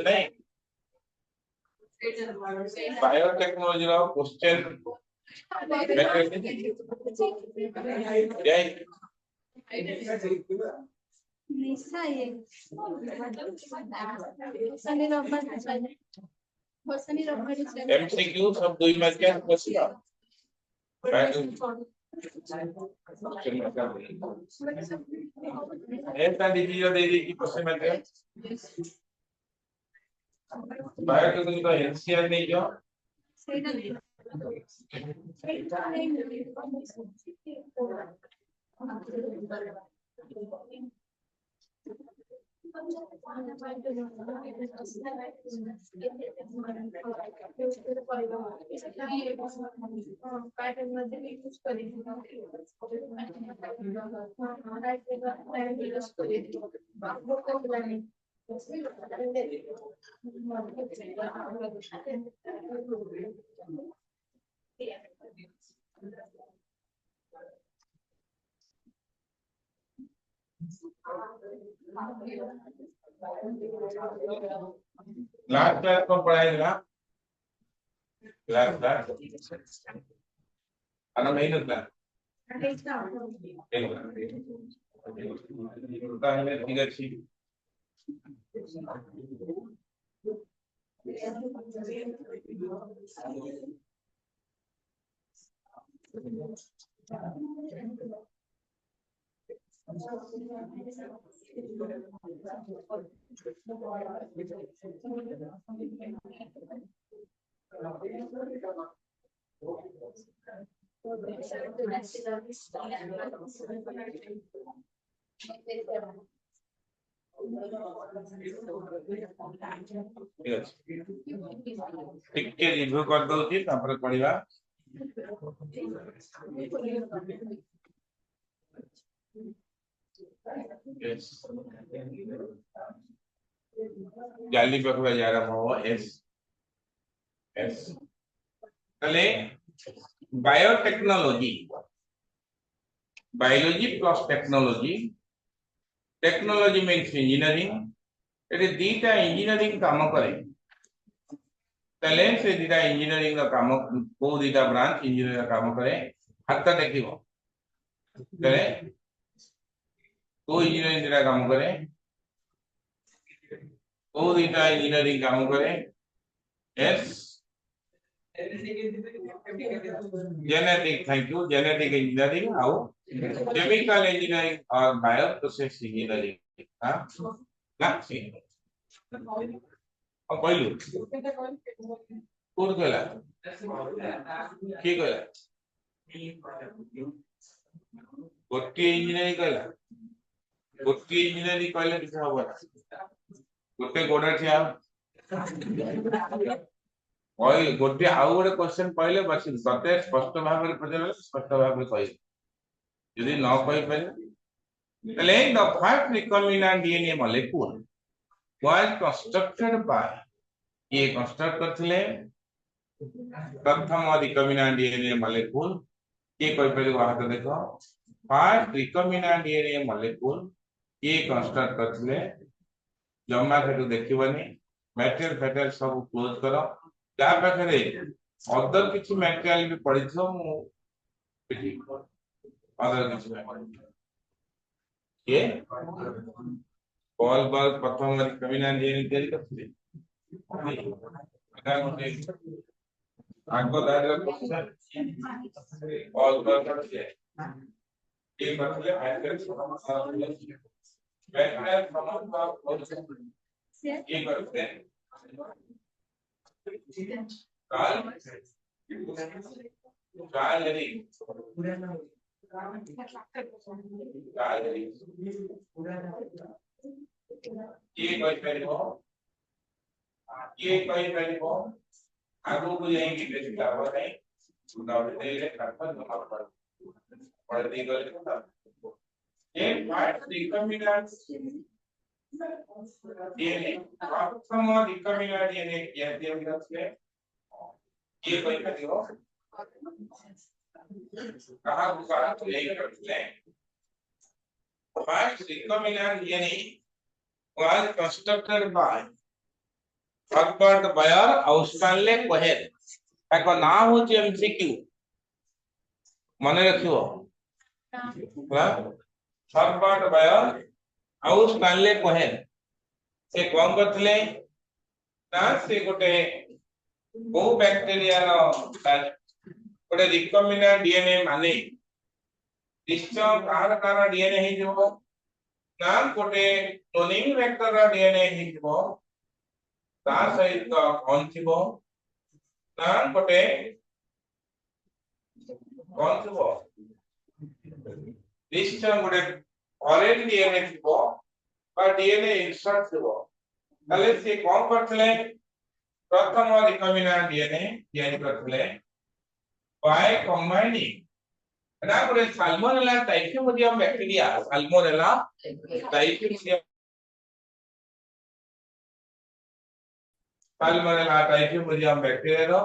नहीं बायोटेक्नोलॉजी रो क्वेश्चन निशा ये शनि रविवार एमसीक्यू सब 2 मार्क के क्वेश्चन ऐसा डिवीजन दे दी कि क्वेश्चन में बायोटेक्नोलॉजी का एनसीआर नहीं जो लास्ट क्लास को पढ़ाएगा क्लास अरे नहीं ना ताहले ठीक আছে ଟିକେ ରିଭ୍ୟୁ କରି ଦଉଛି ତାପରେ ପଢିବା जाली पकड़ा जा रहा हो एस एस तले biotechnology biology plus technology technology means engineering एटे दीटा इंजीनियरिंग काम करे तले से दीटा इंजीनियरिंग का काम को दीटा ब्रांच इंजीनियरिंग का काम करे हाथ देखिबो तले को इंजीनियरिंग दीटा काम करे को दीटा इंजीनियरिंग काम करे S genetic thank you genetic engineering आउ केमिकल इंजीनियरिंग और बायो प्रोसेस इंजीनियरिंग हां ना सी अब कहलु कोन कहला की कहला गोटी इंजीनियरिंग कहला गोटी इंजीनियरिंग कहले किछ होबा गोटे गोडा छिया ओय गोटे आउ गोटे क्वेश्चन पहिले बस सते स्पष्ट भाव में पचले स्पष्ट भाव में कहि यदि न कहि पाए तले the first recombinant DNA molecule was constructed by ये कंस्ट्रक्ट करथिले प्रथम रिकॉम्बिनेंट डीएनए मॉलिक्यूल ये कोइ पहिले बात देखो फर्स्ट रिकॉम्बिनेंट डीएनए मॉलिक्यूल ये कंस्ट्रक्ट करथिले जम्मा फेटू देखिबनी मटेरियल फेटल सब क्लोज करो क्या पाखरे अदर किछि मटेरियल भी पडिछो मु अदर किछि ये बॉल बॉल प्रथम रिकॉम्बिनेंट डीएनए तैयारी करथिले आगो दायरा क्वेश्चन बॉल बॉल करथिले ये करथिले आइटम समस्या बैकग्राउंड समस्या ये करते हैं काल काल यदि ये कोई पहले हो आगो को जाएंगे बेसिक लाभ है सुनाव दे ले करपर नंबर पर पढ़ दी गई ये पार्ट रिकॉम्बिनेंट डीएनए प्रथम रिकॉम्बिनेंट डीएनए क्या दिया गया है ये कोई पहले हो कहां बुखारा तो यही करते हैं first recombinant DNA was constructed by Herbert Boyer और स्टैनले कोहेन एक ना होची एमसीक्यू मने रखियो ହେଲା हर्बर्ट बायर और स्टैनले कोहेन से कौन करथिले ना से गोटे को बैक्टीरिया रो गोटे रिकॉम्बिनेंट डीएनए माने निश्चय कार डीएनए हे जो ना गोटे क्लोनिंग वेक्टर रो डीएनए हे जो ता सहित कौन थिबो ना गोटे कौन थिबो निश्चय गोटे फॉरेन डीएनए थिबो बा डीएनए इंसर्ट थिबो ताले से कौन करथले प्रथम रिकॉम्बिनेंट डीएनए तैयारी करथले बाय कंबाइनिंग ना गोटे साल्मोनेला टाइफिमुडियम बैक्टीरिया साल्मोनेला टाइफिमुडियम बैक्टीरिया रो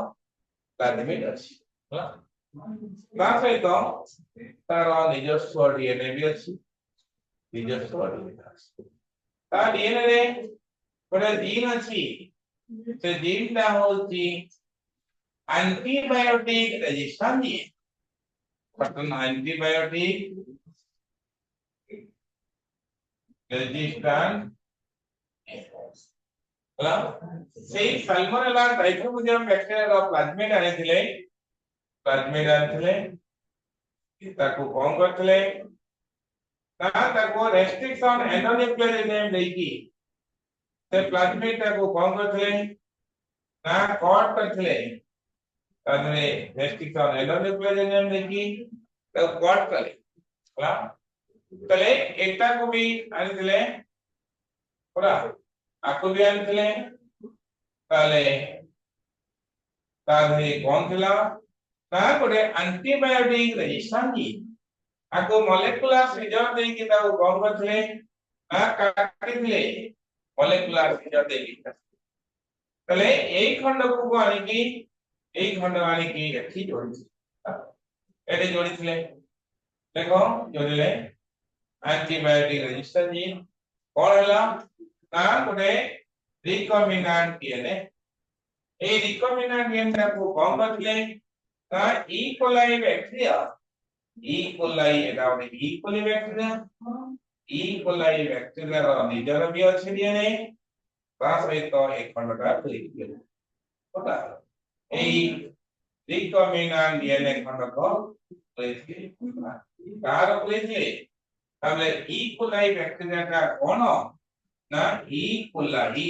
प्लाज्मिड अछि होला ना सहित तार निजस्व डीएनए भी अछि निजस्व डीएनए अछि ता डीएनए रे गोटे जीन अछि से जीन ता होछि antibiotic resistance gene certain antibiotic resistant ହେଲା ସେଇ ସାଲ୍ମୋନେଲା ଟାଇଫିମୁଡିୟମ ବ୍ୟାକ୍ଟେରିଆ ର ପ୍ଲାଜମିଡ ଆଣିଥିଲେ ତାକୁ କଣ କରିଥିଲେ ନା ତାକୁ ରେଷ୍ଟ୍ରିକ୍ସନ ଏଣ୍ଡୋନ୍ୟୁକ୍ଲିୟର ଏନଜାଇମ ଦେଇକି ସେ ପ୍ଲାଜମିଡ ତାକୁ କଣ କରିଥିଲେ ନା କଟ କରିଥିଲେ ताने रेस्ट्रिक्शन एंडोन्यूक्लियर एनजाइम देखी तो कट करे होला तले एकटा को भी आनिले होला आको भी आनिले ताले ताने कोन थिला ना गोटे एंटीबायोटिक रेजिस्टेंस जी आको मॉलिक्यूलर सीजर देकी ताको कोन करथिले ना काटिथिले मॉलिक्यूलर सीजर देकी तले एई खंड को आनिकी এই খণ্ড আনি কি এটি জড়িছে এটি জড়িছিলে দেখো জড়িলে অ্যান্টিবায়োটিক রেজিস্ট্যান্স জিন কোন হলা না গোটে রিকম্বিনেন্ট ডিএনএ এই রিকম্বিনেন্ট ডিএনএ को কোন করলে না ই কোলাই ব্যাকটেরিয়া এটা গোটে ই কোলাই ব্যাকটেরিয়া র নিজর বি আছে ডিএনএ তা সহিত এই খণ্ডটা তৈরি করে ওটা এই রিকম্বিনেন্ট ডিএনএ খণ্ডক রয়েছে কার রয়েছে তাহলে ই কোলাই ব্যাকটেরিয়াটা কোন না ই কোলাই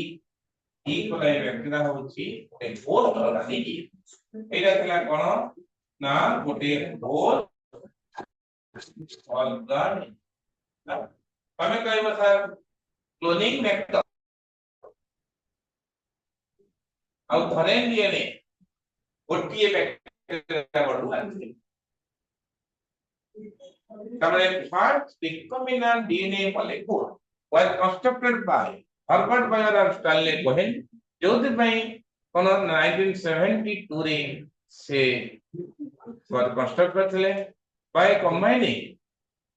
ব্যাকটেরিয়া হচ্ছে ଗୋଟେ গোল অর্গানিজম এটা ଥିଲା কোন না ଗୋଟେ গোল অর্গানিজম ଆମେ କହିବା ସାର୍ କ୍ଲୋନିଂ ଭେକ୍ଟର ଆଉ ଫରେନ୍ ডিএনএ गोटिए बैक्टीरिया बढुआछि तमरे first recombinant DNA molecule was constructed by Herbert Bayer and Stanley Cohen जोथि पई कोन 1972 रे से कंस्ट्रक्ट करथिले by combining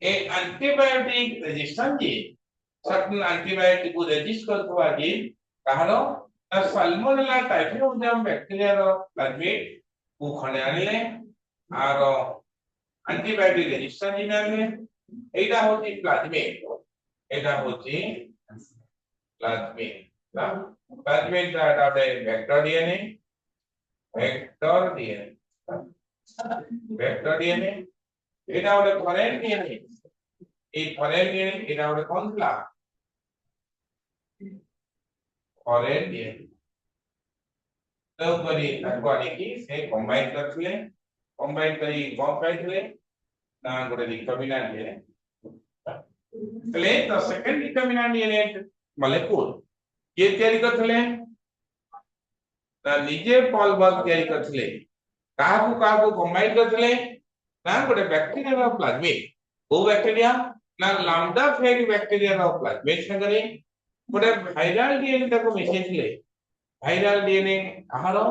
a antibiotic resistant gene certain antibiotic को रेजिस्ट करथवा जीन कहारो साल्मोनेला टाइफिमुडियम बैक्टीरिया रो प्लाज्मिड को खणे आनिले आर एंटीबायोटिक रेजिस्टेंस जीन आनिले एटा होची plasmid plasmid data vector DNA एटा होले foreign DNA a foreign DNA एटा होले कोनला फॉरेन डीएनए तो करी ताको आनी की से कंबाइन करथिले कंबाइन करी कौन पाइथिले ना गोटे रिकॉम्बिनेंट डीएनए तले the second recombinant DNA molecule ये तयारी करथिले ना निजे पॉल बर्ग तयारी करथिले काहाकू कंबाइन करथिले ना गोटे बैक्टीरिया रो प्लाज्मिड ओ बैक्टीरिया ना लैम्डा फेग बैक्टीरिया रो प्लाज्मिड संगरे गोटे वायरल डीएनए ताको मिसेथिले वायरल डीएनए कहारो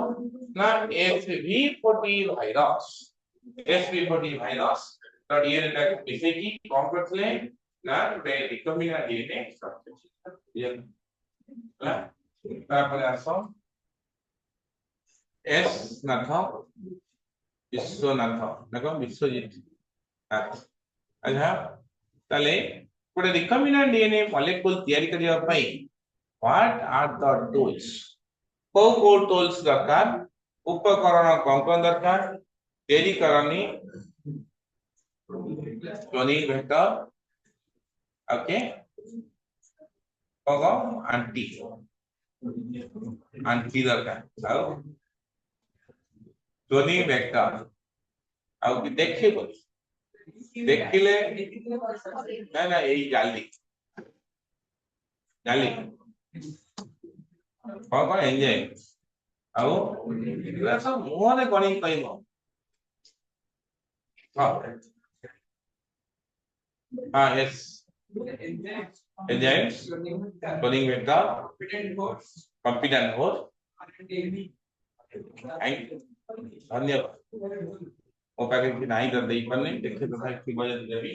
ना SV40 भाइरस तो डीएनए ताको मिसेकी कौन करथिले ना गोटे रिकॉम्बिनेंट डीएनए स्ट्रक्चर ना তারপরে আসো এস নাথ বিশ্বনাথ দেখো বিশ্বজিৎ আচ্ছা তাহলে ଗୋଟେ ରିକମ୍ବିନାଣ୍ଟ DNA ମଲିକ୍ୟୁଲ ତିଆରି କରିବା ପାଇଁ what are the tools କୋଉ ଟୁଲ୍ସ ଦରକାର ଉପକରଣ କଣ କଣ ଦରକାର ତିଆରି କରନି କ୍ଲୋନିଂ ଭେକ୍ଟର ଓକେ କଣ ଆଣ୍ଟି ଦରକାର ଆଉ क्लोनिंग वेक्टर ଆଉ କି ଦେଖିବ ଦେଖିଲେ ନା ନା ଏଇ ଜାଲି କଣ ଏଞ୍ଜାଇମ ଆଉ ଏଗୁଡ଼ା ସବୁ ମୁହଁରେ ଗଣିକି କହିବ ହଁ ହଁ yes enzymes cloning vector competent host धन्यवाद ମୋ ପାଖରେ କିଛି ନାହିଁ ତ ଦେଇପାରୁନି ଦେଖେ ତଥାପି ଥିବ ଯଦି ଦେବି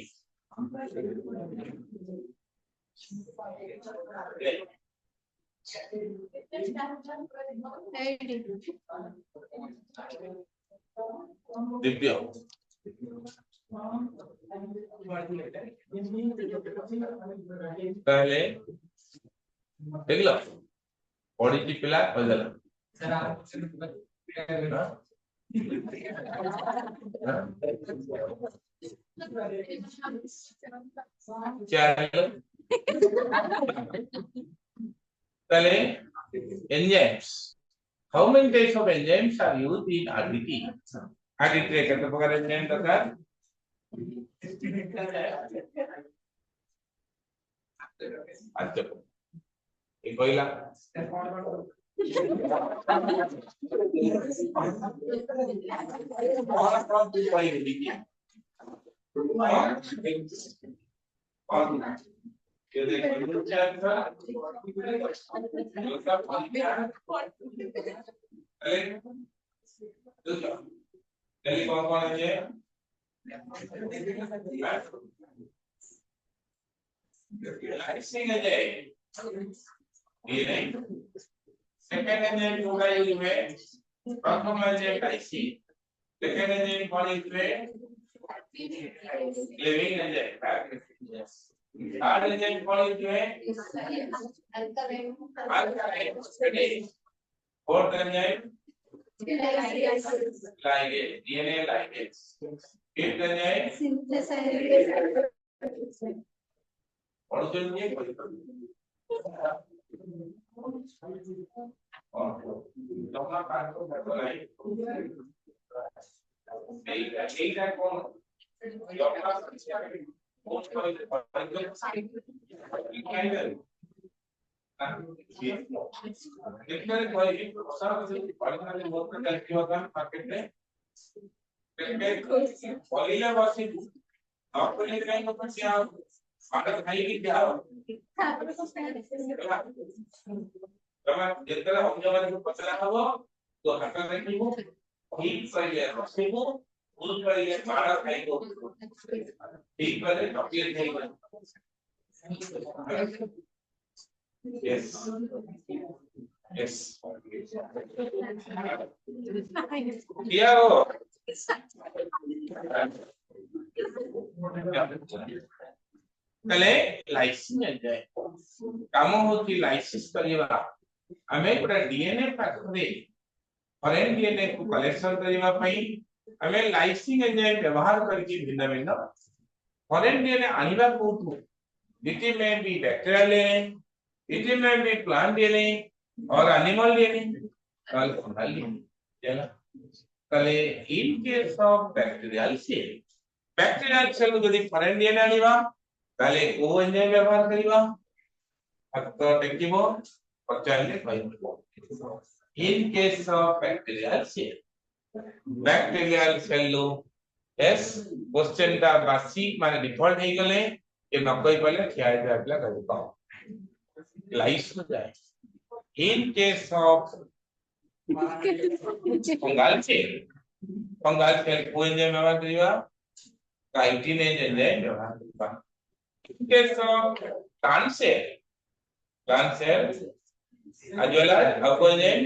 ଦିବ୍ୟ ତାହେଲେ ଦେଖିଲ ପଢିଛି ପିଲା କହିଦେଲା Tale enzymes. How many types of enzymes are used in RDT? RDT kata pakar enzyme dakar. Acha. Ini koila. Second enzyme होगा इसमें प्रथम enzyme लाइसिन second enzyme कौन इसमें living enzyme third enzyme कौन इसमें alkaline fourth enzyme ligase DNA ligase fifth enzyme और जो ये Toma parte do aí. Eiga com eu faço isso aqui. Outro coisa pode Depois vai ir para só fazer pode fazer outra calculação market né. Olha você आपको ले जाएंगे तो क्या आगे खाएगी क्या ଯେତେବେଳେ ଅନ୍ୟମାନଙ୍କୁ ପଚରା ହବ ତ ହାତ ଦେଖିବୁ ଠିକ କହିଲେ ହସିବୁ ଭୁଲ କହିଲେ ମାଡ଼ ଖାଇବ ଠିକ କହିଲେ ଟପିଏ ଖାଇବ yes yes ଦିଆଓ ତାହେଲେ ଲାଇସିନ୍ ଏଞ୍ଜାଇମ କାମ ହଉଛି ଲାଇସିସ୍ କରିବା ଆମେ ଗୋଟେ DNA ପାଖରେ ଫରେନ୍ DNA କୁ କଲେକ୍ସନ କରିବା ପାଇଁ ଆମେ ଲାଇସିନ୍ ଏଞ୍ଜାଇମ ବ୍ୟବହାର କରିକି ଭିନ୍ନ ଭିନ୍ନ ଫରେନ୍ DNA ଆଣିବା କୋଉଠୁ it may be bacterial DNA it may be plant DNA or animal DNA or fungal DNA ତାହେଲେ in case of bacterial cell ଯଦି ଫରେନ୍ DNA ଆଣିବା তাহলে ও এনজাইম ব্যবহার করিবা হাত টেকিব পচাইলে কইব in case of bacterial cell yes question दा बासी माने डिफॉल्ट हे गले ए न कहि पले खिया जाबला कहबो लाइस हो जाए in case of fungal cell को एंजाइम व्यवहार करिवा काइटिनेज एंजाइम व्यवहार करिवा in case of plant cell Alveolar ଆଉ कोई नहीं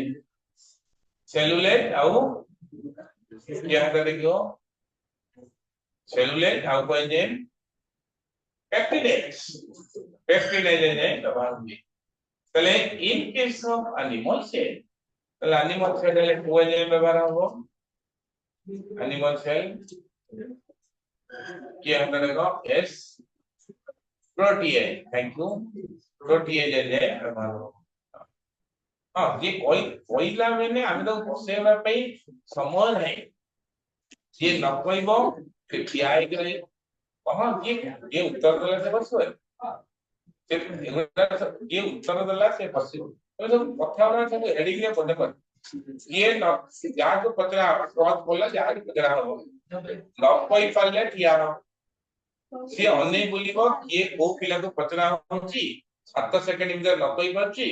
सेलुलेट ଆଉ क्या हाथ देखियो सेलुलेट ଆଉ कोई नहीं पेप्टिडेज पेप्टिडेज है व्यवहार हुए তাহলে in case of animal cell তাহলে animal cell এর কোই नहीं ব্যবহার হবে animal cell क्या हाथ देखो s protease thank you protease है व्यवहार हो हाँ ये कोई कोईला मैंने ଆମେ ତ ବସେଇବା ପାଇଁ ସମୟ ନାହିଁ ये न କହିବ ଠିଆ ହେଇକି ରହିବ ହଁ ये उत्तर ଦେଲା ସେ ବସିବ ସେ ये उत्तर ଦେଲା ସେ ବସିବ ତମେ ସବୁ କଥା ଗୁଡା ସବୁ ଏଡିକି ପଦେ କର ये न ଯାହାକୁ ପଚରା କ୍ରସ ବୋଲା ଯାହାକୁ ପଚରା ହବ ନ କହି ପାରିଲେ ଠିଆ ହବ ସିଏ ଅନେଇ ବୁଲିବ କିଏ କୋଉ ପିଲାକୁ ପଚରା ହଉଛି 7 ସେକେଣ୍ଡ ଭିତରେ ନ କହି ପାରୁଛି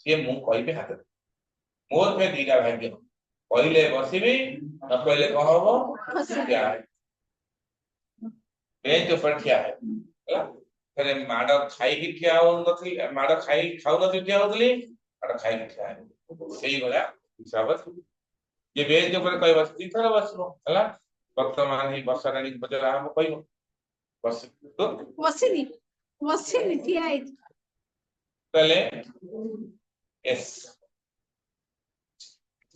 ସିଏ ମୁଁ କହିବି ହାତ मोर पे दीटा भाग्य पहिले बसिबी न पहिले कह हबो क्या है बेंच ऊपर क्या है ହେଲା फिर माड खाई की ठिया हो नथि माड खाई खाउ नथि ठिया होतली माड खाई की ठिया सेही भला हिसाब ये बेंच ऊपर कहि बस ती थरा बसबो होला वर्तमान ही वर्षा रानी बजरा हम कहिबो बस तो बसिनी ठिया है पहले एस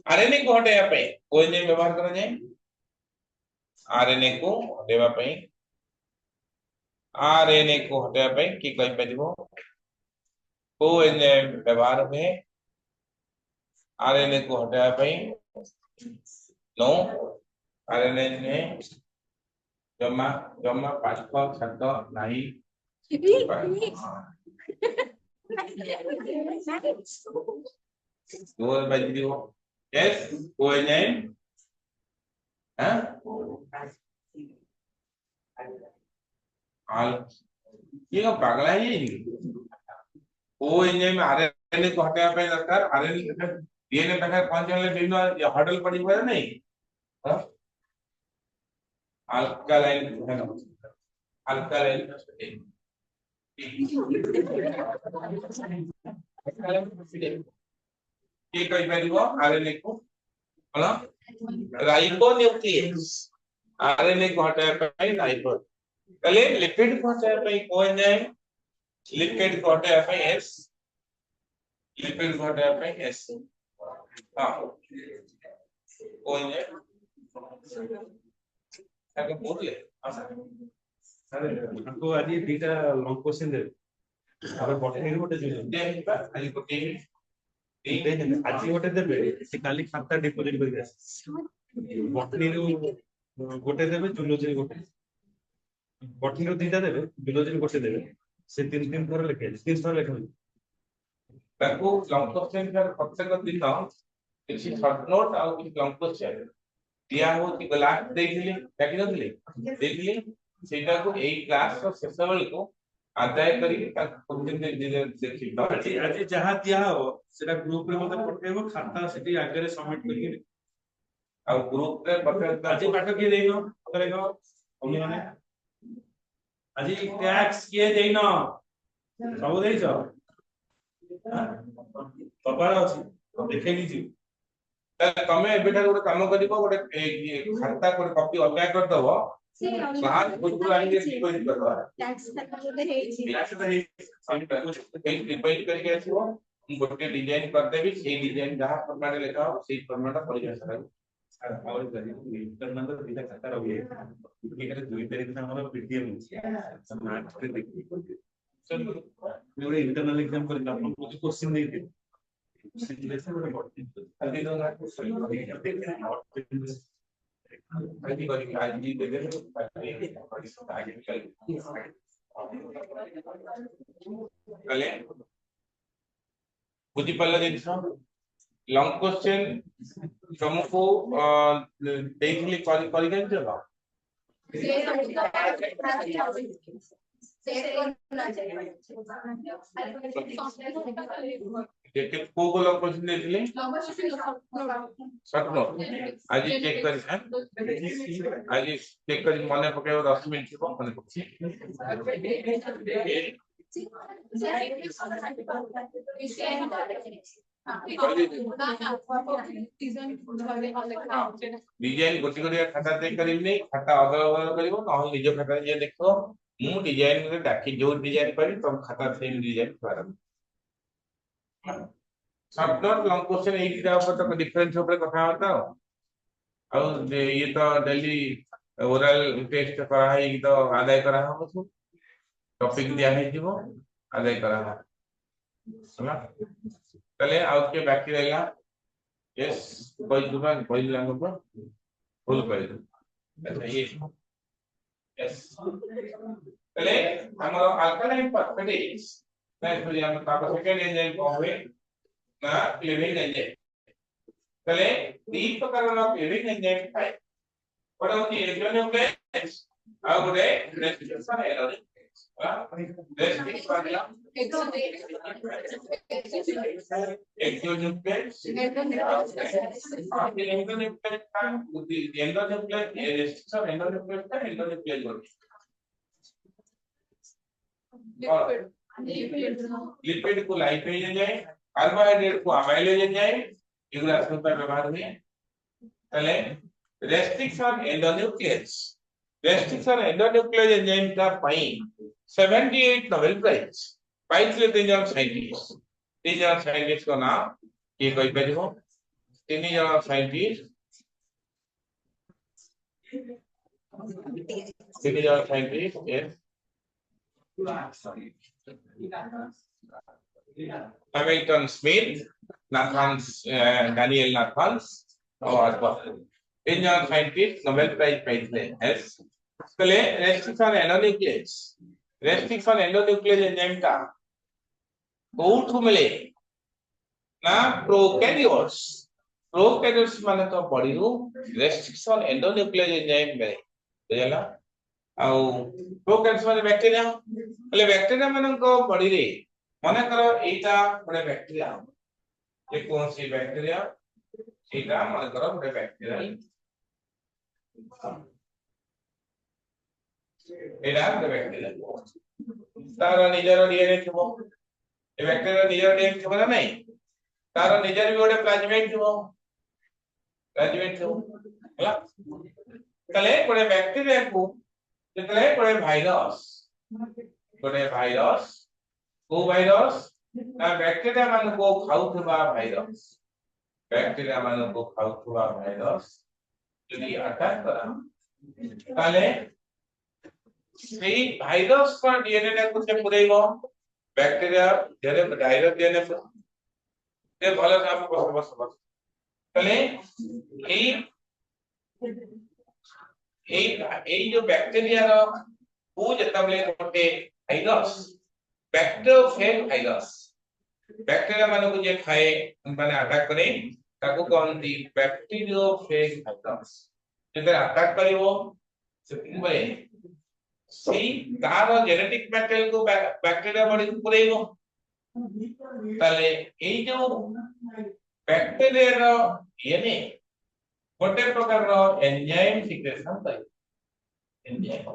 आरएनए को हटाया पे कोई नहीं व्यवहार करा जाए आरएनए को हटाया पे आरएनए को हटाया पे की कहि परिबो कोई नहीं व्यवहार में आरएनए को हटाया पे नो आरएनए ने जमा जमा पाठ शब्द नहीं दो बजरी हो यस कोई नहीं हाँ आल ये का पागला है कोई नहीं में आरएनए को हटाया पे दरकार आरएनए डीएनए तक पहुंचने बिंदु ये हडल पड़ी हुआ है नहीं हाँ अल्कालाइन है ना अल्कालाइन की कहि परिबो आरएनए को होला राइबोन्यूक्लियस आरएनए को हटाया पे राइबो पहले लिपिड को हटाया पे कोई नहीं लिपिड को हटाया पे एस लिपिड को हटाया पे एस हां कोई नहीं ताके बोल ले सर हमको आज ये बीटा लॉन्ग क्वेश्चन दे अगर बॉटनी गोटे जो दे आज को टीम आज गोटे देबे से काली खाता डिपॉजिट कर दे बॉटनी रो गोटे देबे जूलॉजी गोटे बॉटनी रो दीटा देबे जूलॉजी गोटे देबे से तीन तीन थोर लिखे तीन थोर लिखे ताको लॉन्ग क्वेश्चन का प्रत्येक दिन किसी शॉर्ट नोट और किसी लॉन्ग क्वेश्चन दिया हो कि ग्लास देखिले काटी नथिले देखिले सेटा को एई क्लास रो शेष बेल को अध्याय करी दिन देखि आज जहां दिया हो सेटा ग्रुप रे मते पठेबो खाता सेठी आगे सबमिट करी और ग्रुप रे पठे आज पाठ के देइनो करेगो हम माने आज टैक्स के देइनो सब देइछो पपार अछि देखै लीजिए तमे एबेटा गोटे काम करिवो गोटे खाता को कॉपी अलगा कर दबो क्लास बुक आइए डिपॉजिट कर दो टैक्स खाता जोते हेछि टैक्स तो डिपॉजिट करके आसीबो गोटे डिजाइन कर देबी से डिजाइन जहां फॉर्मेट लिखा हो से फॉर्मेट पड़ी जा सकता और इंटरनल तो बीटा खाता रहिए ये करे 2 तारीख से हमारा पीटीएम मार्च पे देखिए पूरे इंटरनल एग्जाम पर आपको कुछ क्वेश्चन नहीं थे सिलेक्शन में अभी तो ना अभी करी आज भी दे दे आगे चल कले बुद्धि पल्ला जिनिस लॉन्ग क्वेश्चन तुमको देखली करी के चलो देखिए को लॉन्ग क्वेश्चन देखली शॉर्ट नोट आज चेक करी आज चेक करी मने पकेव 10 मिनिट को मने पके डिजाइन गोटी गोटी खाता चेक करिवनी खाता अदल बदल करिवो नहल निज खाता जे देखो मु डिजाइन में डाकी जो डिजाइन करी तब खाता सेम डिजाइन करब शॉर्ट नोट लॉन्ग क्वेश्चन एक दिटा ऊपर तो डिफरेंस ऊपर कथा होता हो और ये तो डेली ओरल टेस्ट करा है तो आदाय करा हो सब टॉपिक दिया है जीवो आदाय करा है होला चले आउट के बाकी रहेगा यस कोई दुबा कोई लांगो पर फुल कर दो अच्छा ये यस चले हमारा अल्कलाइन परसेंटेज मैं इसमें हम ताको सेकंड एंजाइम को हुए ना लिविंग एंजाइम चले तीन प्रकार का लिविंग एंजाइम है बड़ा होती है एक्सोन्यूक्लियस और गोटे रेस्ट्रिक्शन एरोनिक रेस्ट्रिक्शन वाला एक्सोन्यूक्लियस एंडोन्यूक्लियस का एंडोन्यूक्लियस रेस्ट्रिक्शन एंडोन्यूक्लियस का एंडोन्यूक्लियस लिपिड को लाइपेज एंजाइम कार्बोहाइड्रेट को अमाइलेज एंजाइम एगुला सब पर व्यवहार हुए पहले रेस्ट्रिक्शन एंडोन्यूक्लियस एंजाइम का पाई 78 नोबेल प्राइज पाइले तीन जन साइंटिस्ट को नाम की कहि परिबो तीन जन scientist yes Hamilton Smith, Daniel Nathans और तीन जन साइंटिस्ट नोबेल प्राइज पाइले यस पहले रेस्ट्रिक्शन एंडोन्यूक्लियस एंजाइम का कोठु मिले ना प्रोकैरियोट्स माने तो बॉडी रू रेस्ट्रिक्शन एंडोन्यूक्लियस एंजाइम मिले बुझला आ प्रोकैरियोट्स माने बैक्टीरिया पहले बैक्टीरिया माने को बॉडी रे माने करो एटा बड़े बैक्टीरिया ये कौन सी बैक्टीरिया एटा माने करो बड़े बैक्टीरिया एटा बड़े बैक्टीरिया तार निजर डीएनए थबो ए बैक्टीरिया निजर डीएनए थबो ना नहीं तार निजर भी गोटे प्लाज्मिड थबो होला तले गोटे बैक्टीरिया को तले गोटे भाइरस को भाइरस ना बैक्टीरिया मान को खाउथबा भाइरस यदि अटैक करा ताले सेही भाइरस का डीएनए टा कुछ पुरेइबो बैक्टीरिया जेरे डायरेक्ट डीएनए से भलो काम बस ताले एई जो बैक्टीरिया रो वो जतबले गोटे भाइरस बैक्टीरियोफेज भाइरस बैक्टीरिया माने को जे खाए माने अटैक करे ताको कहंती बैक्टीरियोफेज भाइरस जेते अटैक करिवो से सेही तार जेनेटिक मटेरियल को बैक्टीरिया बॉडी को पुरेइबो ताले एई जो बैक्टीरिया रो डीएनए गोटे प्रकार रो एंजाइम सिक्रेशन करे एंजाइम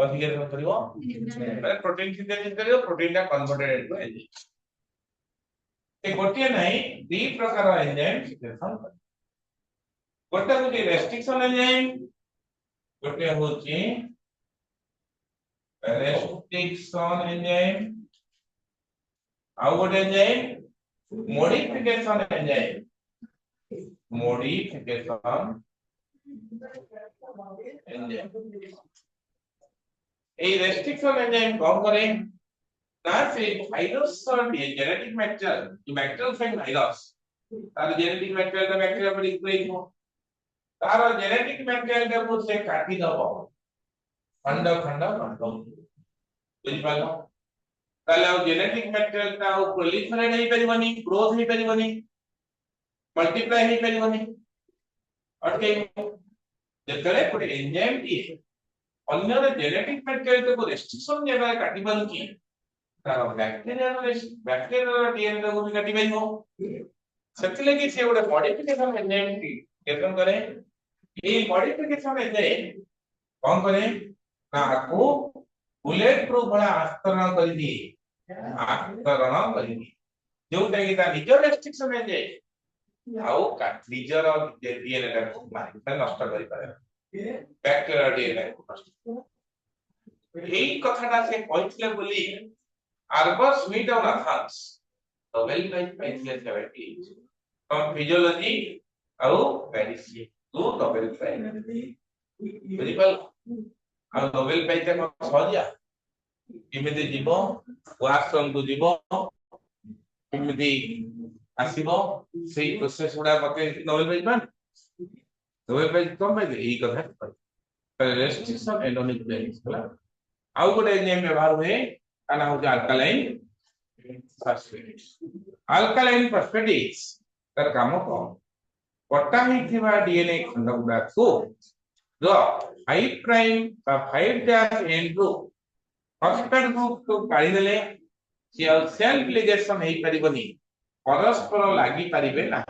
अधिकार करिवो माने प्रोटीन सिंथेसिस करिवो प्रोटीन का कन्वर्टेड इनटू एंजाइम ए गोटे नहीं दी प्रकार रो एंजाइम सिक्रेशन करे गोटे होची रेस्ट्रिक्शन एंजाइम गोटे होची रेस्ट्रिक्शन एंजाइम आउ गोटे enzyme modification enzyme A restriction enzyme कौन करे ना से भाइरस और जेनेटिक मैटेरियल बैक्टीरियोफेज भाइरस तार जेनेटिक मैटेरियल का बैक्टीरिया पर इक्वेट हो तार जेनेटिक मैटेरियल को से काटी दबो खंड बुझ पालो ताले जेनेटिक मैटेरियल का प्रोलिफरेट नहीं परिबनी ग्रोथ नहीं परिबनी मल्टीप्लाई नहीं परिबनी अटके जतरे कोटे एंजाइम दी अन्य जेनेटिक मैटेरियल को रेस्ट्रिक्शन जेबा काटी पालुची तार बैक्टीरिया डीएनए को भी काटी पाइबो सेतले कि से गोटे मॉडिफिकेशन एंजाइम की केतन करे ए मॉडिफिकेशन एंजाइम कौन करे ना को बुलेट प्रूफ बड़ा आस्तरण कर दिए ଆକରଣ କରିବି ଯୋଉଟା କି ତା ନିଜ ରେଷ୍ଟ୍ରିକ୍ସନ ଯାଏ ଆଉ ନିଜର DNA ଟାକୁ ମାରି ନଷ୍ଟ କରିପାରେ ବ୍ୟାକ୍ଟେରିଆ DNA କୁ ନଷ୍ଟ ଏଇ କଥାଟା ସେ କହିଥିଲେ ବୋଲି ଆଲବର୍ଟ ସ୍ମିଥ ଆଉ ନାଥାନ୍ସ ନୋବେଲ ପ୍ରାଇଜ ପାଇଥିଲେ 70 ଫ୍ରମ ଫିଜିଓଲୋଜି ଆଉ ମେଡିସିନ ଟୁ ନୋବେଲ ପ୍ରାଇଜ ବୁଝିପାରିଲ ଆଉ ନୋବେଲ ପ୍ରାଇଜ ଟା କଣ ସହଜିଆ କେମିତି ଯିବ ୱାଶରୁମ କୁ ଯିବ କେମିତି ଆସିବ ସେଇ ପ୍ରୋସେସ ଗୁଡା ମତେ ନୋବେଲ ପ୍ରାଇଜ ପାଆନ୍ତି ନୋବେଲ ପ୍ରାଇଜ କଣ ପାଇଲେ ଏଇ କଥା ରେଷ୍ଟ୍ରିକ୍ସନ ଏଣ୍ଡୋନିକ୍ଲେଜ ହେଲା ଆଉ ଗୋଟେ ଏନଜାଇମ ବ୍ୟବହାର ହୁଏ ତା ନାଁ ହଉଛି ଆଲକାଲାଇନ ଫସଫେଟେଜ ଆଲକାଲାଇନ ଫସଫେଟେଜ ତାର କାମ କଣ କଟା ହେଇଥିବା DNA ଖଣ୍ଡ ଗୁଡାକୁ 5 ପ୍ରାଇମ ବା 5 ଡ୍ୟାଶ ଏଣ୍ଡ ରୁ ଫସଫେଟ ଗ୍ରୁପ କୁ କାଢି ଦେଲେ ସେ ଆଉ ସେଲ୍ଫ ଲିଗେସନ ହେଇ ପାରିବନି ପରସ୍ପର ଲାଗି ପାରିବେ ନା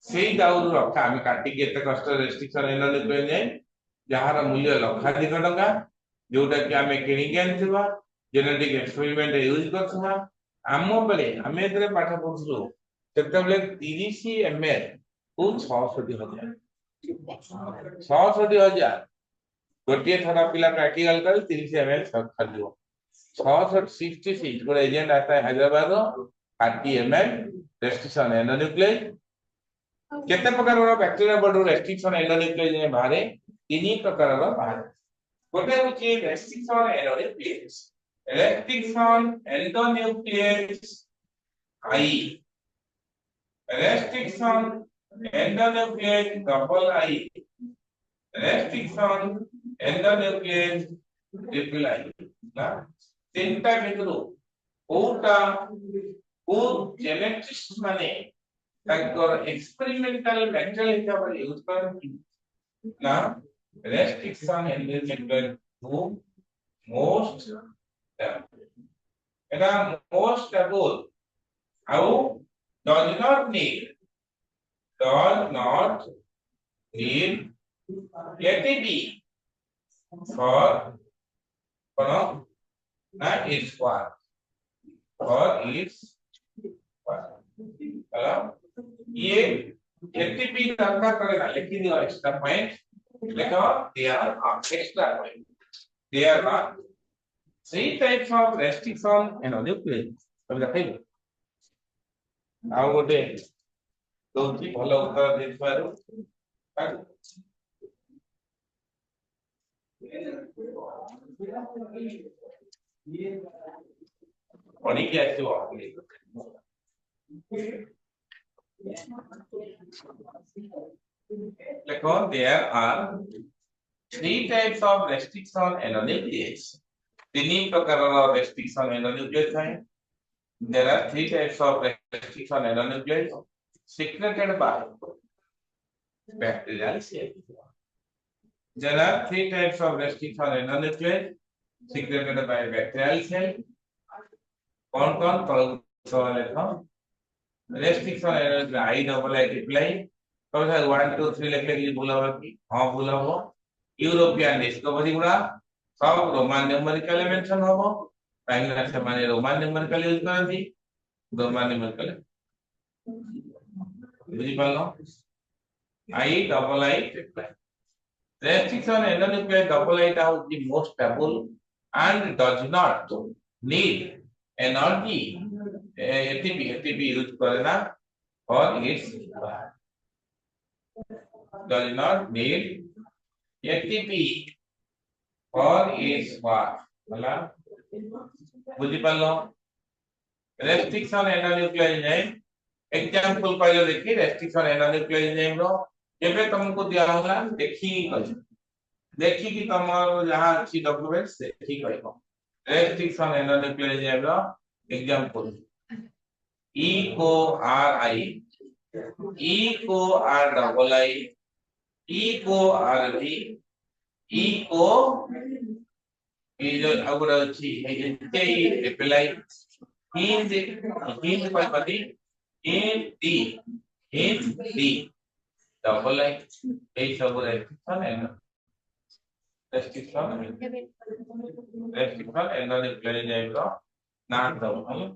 ସେଇ ଦାଉରୁ ରକ୍ଷା ଆମେ କାଟିକି ଏତେ କଷ୍ଟ ରେଷ୍ଟ୍ରିକ୍ସନ ଏଣ୍ଡୋନିକ୍ଲେଜ ଯାହାର ମୂଲ୍ୟ ଲକ୍ଷାଧିକ ଟଙ୍କା ଯୋଉଟା କି ଆମେ କିଣିକି ଆଣିଥିବା ଜେନେଟିକ ଏକ୍ସପେରିମେଣ୍ଟ ୟୁଜ କରୁଥିବା ଆମ ବେଳେ ଆମେ ଏଥିରେ ପାଠ ପଢୁଥିଲୁ ସେତେବେଳେ 30 ml କୁ 66,000 ଗୋଟିଏ ଥର ପିଲା ପ୍ରାକ୍ଟିକାଲ କରି 30 ml ଛାଡିବ 666 ଗୋଟେ ଏଜେଣ୍ଟ ଆସିଥାଏ ହାଇଦ୍ରାବାଦ 30 ml ରେଷ୍ଟ୍ରିକ୍ସନ ଏଣ୍ଡୋନିକ୍ଲେଜ କେତେ ପ୍ରକାରର ବ୍ୟାକ୍ଟେରିଆ ବଡ ରେଷ୍ଟ୍ରିକ୍ସନ ଏଣ୍ଡୋନିକ୍ଲେଜ ବାହାରେ 3 ପ୍ରକାରର ବାହାରେ ଗୋଟେ ହଉଛି restriction ଏଣ୍ଡୋନିକ୍ଲେଜ I restriction endonuclease double I restriction endonuclease triple I ना तीनटा भितरु कोटा को जेनेटिस्ट माने ताकर एक्सपेरिमेंटल मेथड हिसाब रे यूज करन ना restriction endonuclease to most এটা most stable how does not need ATP for its work for its work hello ये ATP दरकार करेगा लेकिन ये एक्स्ट्रा पॉइंट लेकिन they are extra point they are not 3 types of restriction endonuclease तब देखेंगे ଆଉ ଗୋଟେ ଦଉଛି ଭଲ ଉତ୍ତର ଦେଇଥିବାରୁ ପଢିକି ଆସିବ ଲେଖ there are 3 types of restriction endonuclease ତିନି ପ୍ରକାରର restriction endonuclease ଥାଏ there are 3 types of restriction endonuclease secreted by bacterial cell there are 3 types of restriction endonuclease secreted by bacterial cell कौन तो लेखो restriction endonuclease I double I triple I तो 1 2 3 लिख लेके भूल होगा कि हां भूल हो यूरोपियन डिस्कवरी गुड़ा सब रोमान न्यूमेरिकल मेंशन हो काइना से माने रोमान न्यूमेरिकल यूज करथि रोमान न्यूमेरिकल बुझी पालो I double I triple I restriction endonuclease double I is the most stable and does not need energy ATP use करना for its work does not need ATP for its work होला बुझी पालो restriction endonuclease enzyme example कहले देखि restriction endonuclease enzyme रो केबे तुमको दिया होला देखि कि तमर जहां अछि डॉक्यूमेंट्स देखि कहबो restriction endonuclease एंजाइम रो एग्जांपल E को RI E को R double I E को RV E को ये जो अगुड़ा अच्छी है ये triple I हिंद पर पति D double I ये सब restriction endonuclease एंजाइम रो ନା ଦବ ହେଲା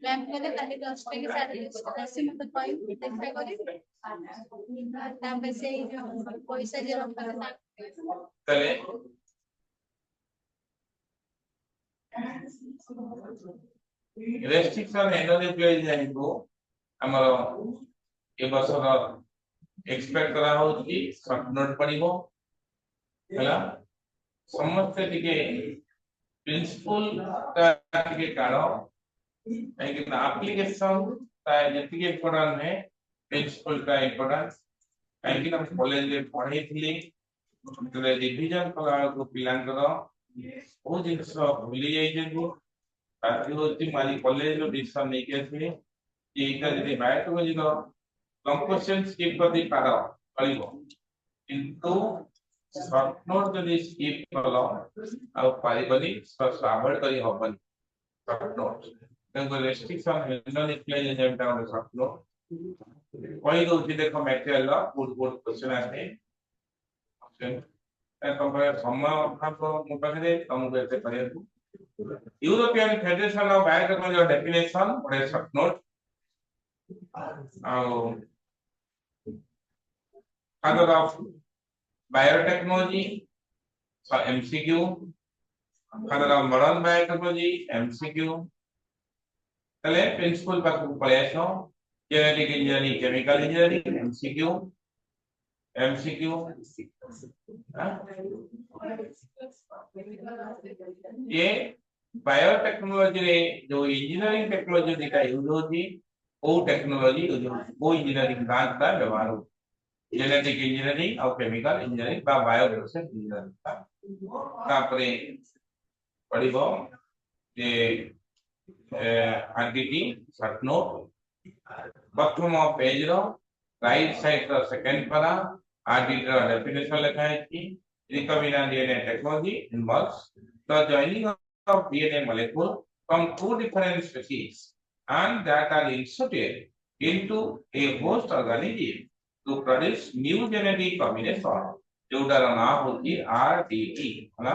ମ୍ୟାମ୍ କହିଲେ କାଲି 10ଟା କି 10:30 ଆସି ମତେ କହିବୁ ଦେଖା କରିବି ତାପରେ ସେଇ ଯୋଉ ପଇସା ଯେ ରଖା ରେଷ୍ଟ୍ରିକ୍ସନ ଏନର୍ଜି ଜାଣିବୁ ଆମର ଏ ବର୍ଷର ଏକ୍ସପେକ୍ଟ କରା ହଉଛି ସର୍ଟ ନୋଟ ପଡିବ ହେଲା ସମସ୍ତେ ଟିକେ ପ୍ରିନ୍ସିପଲ ଟିକେ କାଢ କାହିଁକି ନା ଆପ୍ଲିକେସନ ଯେତିକି ଇମ୍ପୋର୍ଟାଣ୍ଟ ନୁହେଁ ପ୍ରିନ୍ସିପଲ ଟା ଇମ୍ପୋର୍ଟାଣ୍ଟ କାହିଁକି ନା କଲେଜରେ ପଢେଇଥିଲି ରିଭିଜନ କଲା ବେଳକୁ ପିଲାଙ୍କର ବହୁତ ଜିନିଷ ଭୁଲି ଯାଇଛନ୍ତି ତାକୁ ହଉଛି ମାରି କଲେଜରୁ ଡିସିସନ ନେଇକି ଆସିବେ ଯେ ଏଇଟା ଯଦି ବାୟୋଟେକ୍ନୋଲୋଜିର ଲଙ୍ଗ କ୍ୱେଶ୍ଚନ ସ୍କିପ୍ କରିଦେଇ ପାର ଚଳିବ କିନ୍ତୁ ସର୍ଟ ନୋଟ ଯଦି ସ୍କିପ୍ କଲ ଆଉ ପାରିବନି ଆଭଏଡ କରି ହବନି ସର୍ଟ ନୋଟ ତେଣୁ ରେଷ୍ଟ୍ରିକ୍ସନ ୟୁଟିଲାଇଜେସନ ଟା ଗୋଟେ ସର୍ଟ ନୋଟ କହି ଦଉଛି ଦେଖ ମ୍ୟାଟେରିଆଲ ବହୁତ ବହୁତ କ୍ୱେଶ୍ଚନ ଆସେ ତମର ସମୟ ଅଭାବ ମୋ ପାଖରେ ତମକୁ ଏତେ କରିବାକୁ European federation of biotechnology definition ଗୋଟେ ସର୍ଟ ନୋଟ ଆଉ Father of biotechnology, so MCQ. Father of modern biotechnology, MCQ. तले principal पास पढ़े सो genetic engineering, chemical engineering, MCQ. MCQ. ये बायोटेक्नोलॉजी रे जो इंजीनियरिंग टेक्नोलॉजी दिखा यूज होती वो टेक्नोलॉजी यूज होती वो इंजीनियरिंग ब्रांच का व्यवहार होता जेनेटिक इंजीनियरिंग और केमिकल इंजीनियरिंग बा बायोप्रोसेस इंजीनियरिंग तापरे पढ़िबो जे आरडीटी शॉर्ट नोट प्रथम page row right side row second पारा आरडीटी रो डेफिनेशन लिखा है कि recombinant DNA technology involves the joining of DNA molecule from two different species and that are inserted into a host organism to produce new genetic combination जोटार नाम होती RDT है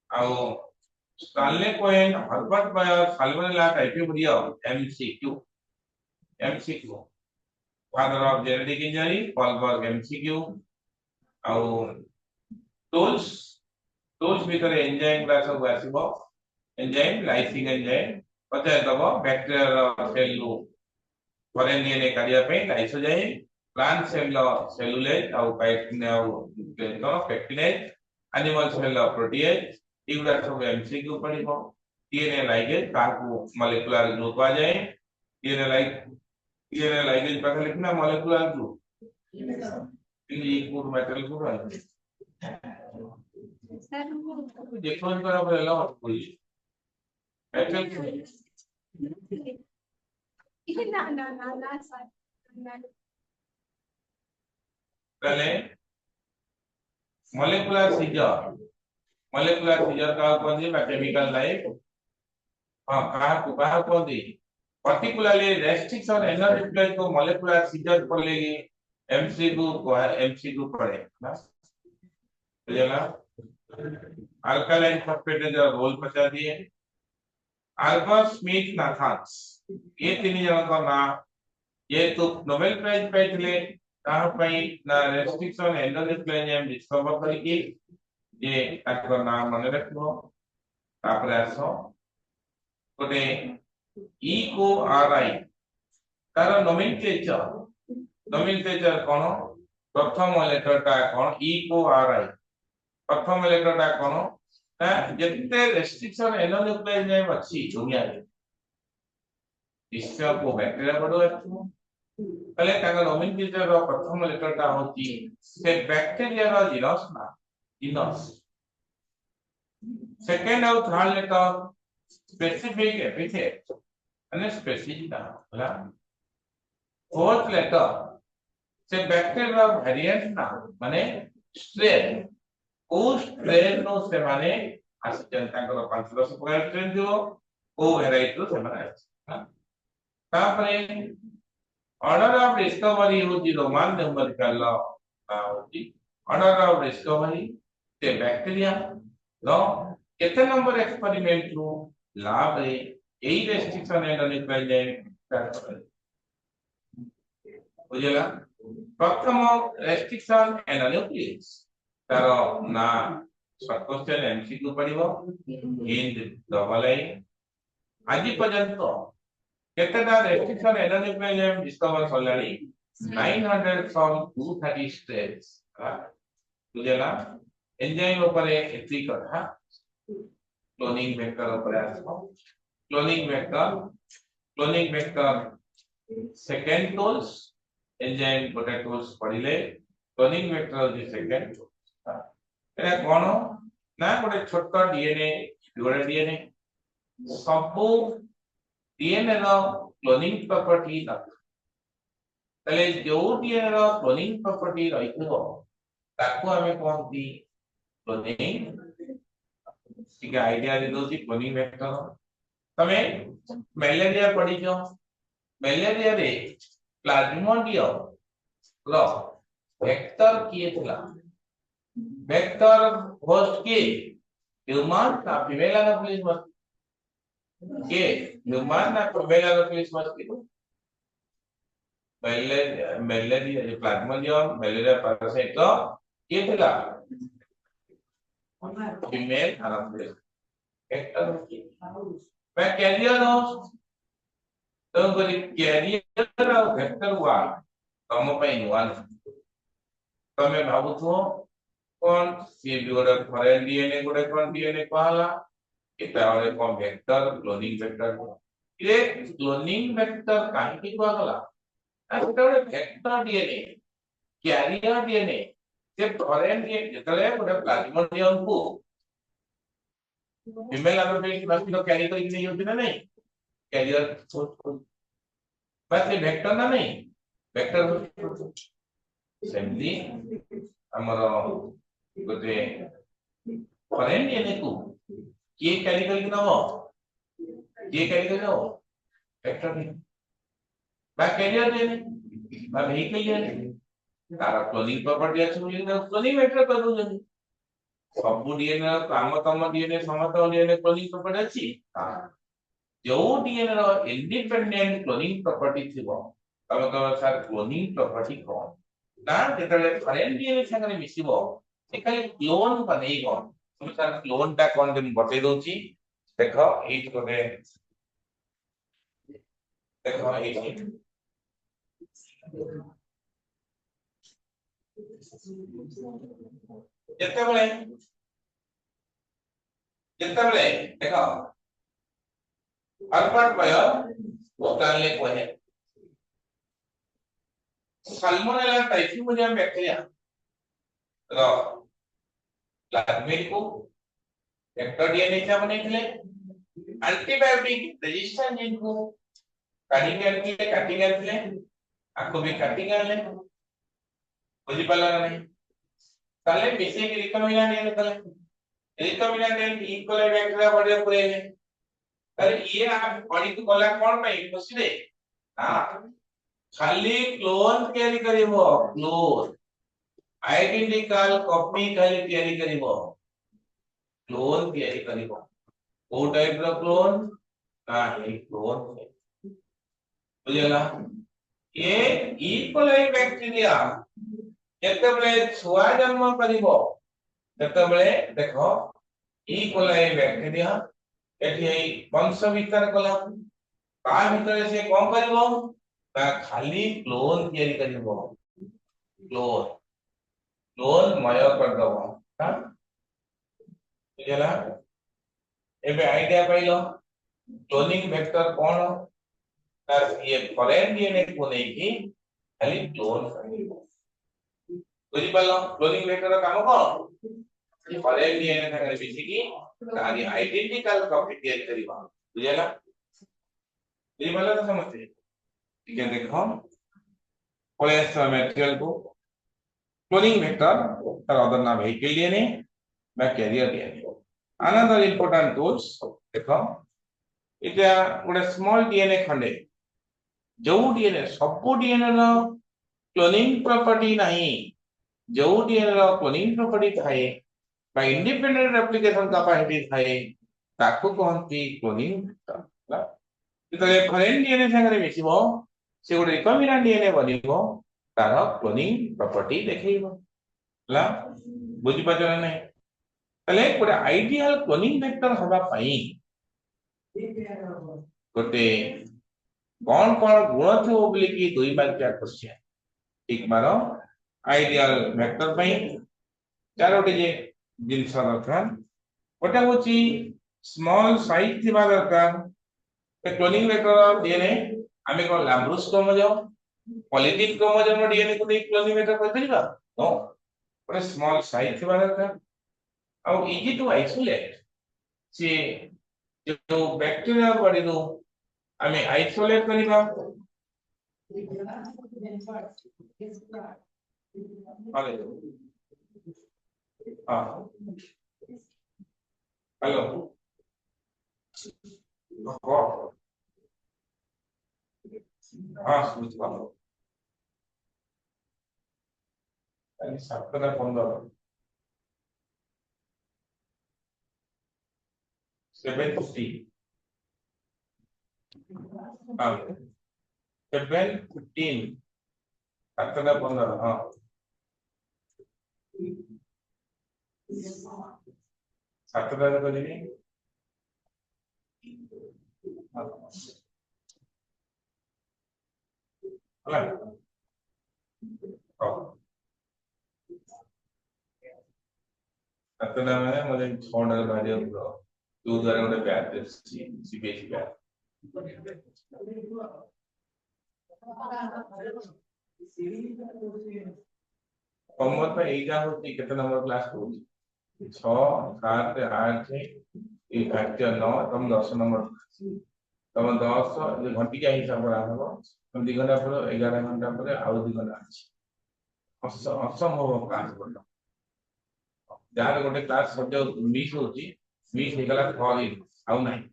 ଆଉ Stanley Cohen Herbert Boyer salmonella typhimurium MCQ father of genetic engineering Paul Berg MCQ ଆଉ tools भीतर enzyme रा सब आसीबो enzyme lysing enzyme पचार दबो बैक्टीरिया सेल लो फॉरेन डीएनए काढिया पे लाइसोजाइम प्लांट सेल सेलुलेज और पेक्टिनेज एनिमल सेल प्रोटीएज इगुडा सब एमसीक्यू पड़िबो डीएनए लाइगेज काकू मॉलिक्यूलर ग्रुप आ जाए डीएनए लाइगेज पाखे लिखना molecular group equal metal group है डिफरेंट करा पड़ेला और मेटल ना सर पहले मॉलिक्यूलर सीजर का कौन बा केमिकल लाइफ हां कहा कौन दी पर्टिकुलरली रेस्ट्रिक्शन एनर्जी रिप्लाई को मॉलिक्यूलर सीजर पर लेगी एमसीक्यू पढ़े ना बुझला अल्कालाइन फॉस्फेट का रोल बता दिए अल्बर्ट स्मिथ नाथान्स ये तीन जन का नाम ये तो नोबेल प्राइज पाइले ताहा पई ना रेस्ट्रिक्शन एंडोरिप्लाइनियम डिस्कवर करके ये ताकर नाम मन रखबो तापर आसो कोटे इको आरआई तार नोमेनक्लेचर कोन प्रथम लेटर टा कोन ई को आर आई प्रथम लेटर टा कोन ना जते रेस्ट्रिक्शन एनोन्यूक्लियोटाइड नेम अछि दुनिया रे निश्चय को बैक्टीरिया बडो अछि पहले ताका नोमेनक्लेचर रो प्रथम लेटर टा होची से बैक्टीरिया रो जीनस ना जीनस सेकंड और थर्ड लेटर स्पेसिफिक एपिथेट અને સ્પેસિફિક નામ ହେଲା फोर्थ लेटर से बैक्टीरिया वेरिएंट नाम माने स्ट्रेन को स्ट्रेन नो से माने आसिजन तांकर 510 प्रकार स्ट्रेन जो ओ वेराइटी रो से माने तापरे ऑर्डर ऑफ डिस्कवरी होची रोमान न्यूमेरिकल होची ऑर्डर ऑफ डिस्कवरी से बैक्टीरिया नो केते नंबर एक्सपेरिमेंट रो लैब रे एई रेस्ट्रिक्शन एनोन्यूक्लियोटाइड स्टार्ट करे बुझेला प्रथम रेस्ट्रिक्शन एनोन्यूक्लियस तार ना शॉर्ट क्वेश्चन एमसीक्यू पडिबो हिंट डबल आई आज पर्यंत केतेटा रेस्ट्रिक्शन एनोन्यूक्लियोटाइड डिस्कवर करलानी 900 फ्रॉम 230 स्टेट्स बुझेला एंजाइम ऊपर एती कथा क्लोनिंग वेक्टर ऊपर आसो cloning vector second tools enzyme गोटे टूल्स पढ़िले क्लोनिंग वेक्टर जे सेकंड एटा कोन ना गोटे छोट डीएनए गोटे डीएनए सब डीएनए रो क्लोनिंग प्रॉपर्टी न तले जो डीएनए रो क्लोनिंग प्रॉपर्टी रहितो ताको हमें कहती क्लोनिंग ठीक आईडिया दे दो क्लोनिंग वेक्टर तमे मलेरिया पढ़ी जो मलेरिया रे प्लाज्मोडियम रो वेक्टर किए थला वेक्टर होस्ट के ह्यूमन का फीमेल एनोफिलिस मत के ह्यूमन ना फीमेल एनोफिलिस मत के मलेरिया जे प्लाज्मोडियम मलेरिया पैरासाइट रो किए थला फीमेल एनोफिलिस वेक्टर मैं कैरियर हो तो कोई कैरियर और वेक्टर हुआ तम पई नुआ तमे भाबुथो कोन सी गोटे फॉरेन डीएनए गोटे कोन डीएनए कहला एटा और कोन वेक्टर क्लोनिंग वेक्टर ये क्लोनिंग वेक्टर काहे की कहला एटा गोटे वेक्टर डीएनए कैरियर डीएनए से फॉरेन डीएनए जतले गोटे प्लाज्मोडियम को फीमेल एनोफिलिस मस्किटो कैरी करके नहीं होती ना नहीं कैरियर बस ये वेक्टर ना नहीं वेक्टर सेमली हमरो गोटे फॉरेन डीएनए को के कैरी करके नबो के कैरी करके नबो वेक्टर नहीं बा कैरियर डीएनए बा व्हीकल डीएनए तार क्लोनिंग प्रॉपर्टी अछि बोली क्लोनिंग वेक्टर कर दो जल्दी सब डीएनए काम तम डीएनए समस्त डीएनए क्लोनिंग प्रॉपर्टी अछि जो डीएनए रो इंडिपेंडेंट क्लोनिंग प्रॉपर्टी थिबो तब कह सर क्लोनिंग प्रॉपर्टी कोन ना जेतले फॉरेन डीएनए संगे मिसिबो से खाली क्लोन बनेइबो तुम सर क्लोन टा कोन जे बतै दोची देखो एइ कोने देखो एइ जेतेबेले जेतेबेले देखो अल्बर्ट बायर स्टानले कहे साल्मोनेला टाइफिमुडियम बैक्टीरिया रो प्लाज्मिड को वेक्टर डीएनए चा बनेइले एंटीबायोटिक रेजिस्टेंस जीन को काटिंग आनले आको भी काटिंग आनले बुझी पाला नहीं ताले मिसे के रिकमेंड डीएनए तले रिकमेंड ई कोले बैक्टीरिया बडे पुरेले अरे ये आप बॉडी को गला कोन पे खुशी दे हां खाली क्लोन तयारी करिवो क्लोन आइडेंटिकल कॉपी खाली तयारी करिवो क्लोन तयारी करिवो ओ टाइप रो क्लोन ना ये क्लोन बुझला ये ई कोलाई बैक्टीरिया जेतेबेले छुआ जन्म करिवो तेतेबेले देखो ई कोलाई बैक्टीरिया एठी वंश विस्तार कला ता भितर से कोन करबो ता खाली क्लोन तयारी करबो क्लोन क्लोनमय करदब हां बुझला एबे आईडिया पाइलो क्लोनिंग वेक्टर कोन तार ये फॉरेन डीएनए को नेकी खाली क्लोन करिवो बुझि पालो क्लोनिंग वेक्टर काम कोन फॉरेन डीएनए संगे मिसिकी तारी आइडेंटिकल कॉपी तैयार करिवो बुझला बुझि पालो तो समझते ठीक है देखो पॉलिएस्टर मटेरियल को क्लोनिंग वेक्टर तार अदर नाम vehicle डीएनए বা career DNA another important tools देखो এটা ଗୋଟେ স্মল ডিএনএ খଣ୍ଡে जो डीएनए सब डीएनए रो क्लोनिंग प्रॉपर्टी नहीं जो डीएनए रो क्लोनिंग प्रॉपर्टी थाए बा इंडिपेंडेंट रेप्लिकेशन कैपेसिटी थाए ताको कहंती क्लोनिंग इतले फॉरेन डीएनए संगे मिसिबो से ଗୋଟେ रिकॉम्बिनेंट डीएनए बनिबो तार क्लोनिंग प्रॉपर्टी देखैबो ला बुझि पाछो ना नहीं तले ଗୋଟେ आइडियल क्लोनिंग वेक्टर हवा पई गोटे कौन कौन गुण थो बोली कि दुई वाक्य क्वेश्चन ठीक मारो आइडियल वेक्टर पई चारोटी जे जिंस दरकार गोटे होची स्मॉल साइज थिबा दरकार ए क्लोनिंग वेक्टर डीएनए आमे को लैम्ब्रुस क्रोमोसोम पॉलीपेप्टाइड क्रोमोसोम डीएनए को क्लोनिंग वेक्टर कर परिबा नो गोटे स्मॉल साइज थिबा दरकार और इजी टू आइसोलेट से जो बैक्टीरिया बॉडी रो आमे आइसोलेट करिबा हेलो हां हेलो हां सुच पालो अनि 7:15 7:50 हां 7:15 7:15 हां 7:00 करिनी होला हां 7:00 माने मुझे 6:00 बाजे तू द्वारा ଗୋଟେ ବ୍ୟାଚ୍ ଅଛି ସିବିଏସଇ ବ୍ୟାଚ୍ ତମର ତ ଏଇଟା ହଉଛି କେତେ ନମ୍ବର କ୍ଲାସ ହଉଛି 6 7 8 ଏ କାର୍ଯ୍ୟ 9 ତମ 10 ନମ୍ବର ତମ 10 ଯେ ଘଣ୍ଟିକା ହିସାବ କରାହବ ତମ 2 ଘଣ୍ଟା ପରେ 11 ଘଣ୍ଟା ପରେ ଆଉ 2 ଘଣ୍ଟା ଅଛି ଅସମ୍ଭବ କ୍ଲାସ କରିବ ଯାହାର ଗୋଟେ କ୍ଲାସ ସଜ ମିସ୍ ହଉଛି मिस निकला सॉरी आउ नहीं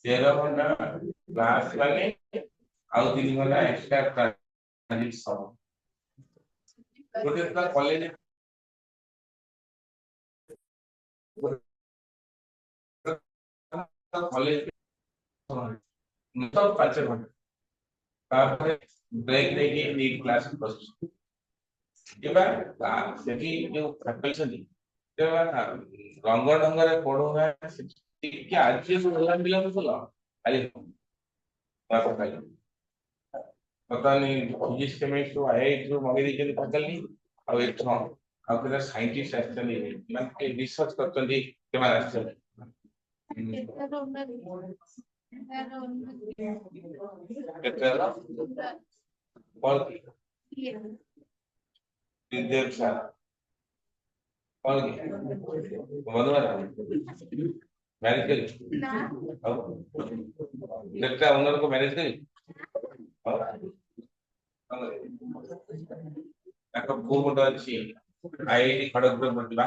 13 घंटा क्लास वाले आउ 3 घंटा एक्स्ट्रा क्रेडिट सब गोटे कॉलेज कॉलेज सब 5 घंटा तापर ब्रेक लेके नीट क्लास बस एबा सेठी जो फैकल्टी तेबा रंग ढंग रे पढुना कि आज जो होला मिलन सुला खाली ना को खाली पता नहीं फिजिक्स केमिस्ट्री आईआईटी जो मगे जे फैकल्टी आ एक आ केना साइंटिस्ट एक्चुअली माने रिसर्च करतंदी केमा एक्चुअली केतना और विद्यार्थी सारा और बनवा मैनेज कर ना लगता ओनर को मैनेज कर और ताको खूब मोटा अछि आईआईटी खड़गपुर प्रतिभा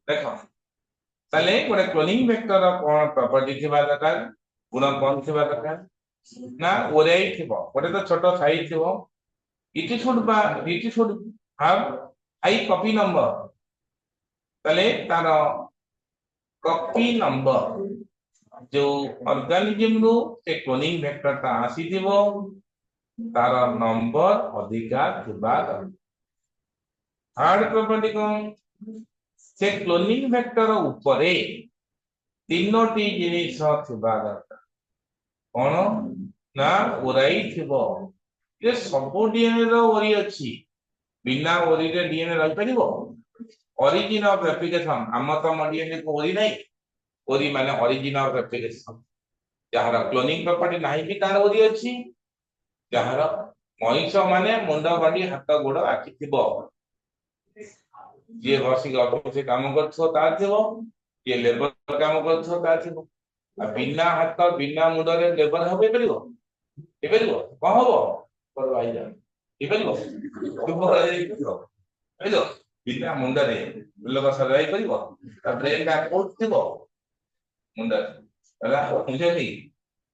देखो ताले गोटे क्लोनिंग वेक्टर कोन प्रॉपर्टी थिबा दरकार गुण कोन थिबा दरकार ना ओरे थिबो गोटे तो छोटो साइज थिबो it should have high copy number तले तार कॉपी नंबर जो ऑर्गेनिज्म रो से क्लोनिंग वेक्टर ता आसी थिबो तार नंबर अधिकार थिबा हार्ड प्रॉपर्टी को से क्लोनिंग वेक्टर ऊपरे ତିନୋଟି ଜିନିଷ ଥିବା ଦରକାର କଣ ନା ଓରାଇ ଥିବ ଯେ ସବୁ DNA ର ଓରି ଅଛି ବିନା ଓରିରେ DNA ରହିପାରିବ ଅରିଜିନ ଅଫ ରେପ୍ଲିକେସନ ଆମ ତମ DNA କୁ ଓରି ନାହିଁ ଓରି ମାନେ ଅରିଜିନ ଅଫ ରେପ୍ଲିକେସନ ଯାହାର କ୍ଲୋନିଂ ପ୍ରପର୍ଟି ନାହିଁ ବି ତାର ଓରି ଅଛି ଯାହାର ମଣିଷ ମାନେ ମୁଣ୍ଡ ବାଡି ହାତ ଗୋଡ ଆଖି ଥିବ ଯିଏ ବସିକି ଅଫିସରେ କାମ କରୁଥିବ ତାର ଥିବ ଯିଏ ଲେବର କାମ କରୁଥିବ ତାର ଥିବ ଆଉ ବିନା ହାତ ବିନା ମୁଣ୍ଡରେ ଲେବର ହବ ହେଇପାରିବ ହେଇପାରିବ କଣ ହବ ହେଇପାରିବ ବୁଝିଲ ବିନା ମୁଣ୍ଡରେ ଲୋକ ସଜାଇ ପାରିବ ତା ବ୍ରେନ ଟା କୋଉଠି ଥିବ ମୁଣ୍ଡରେ ହେଲା ବୁଝିଲି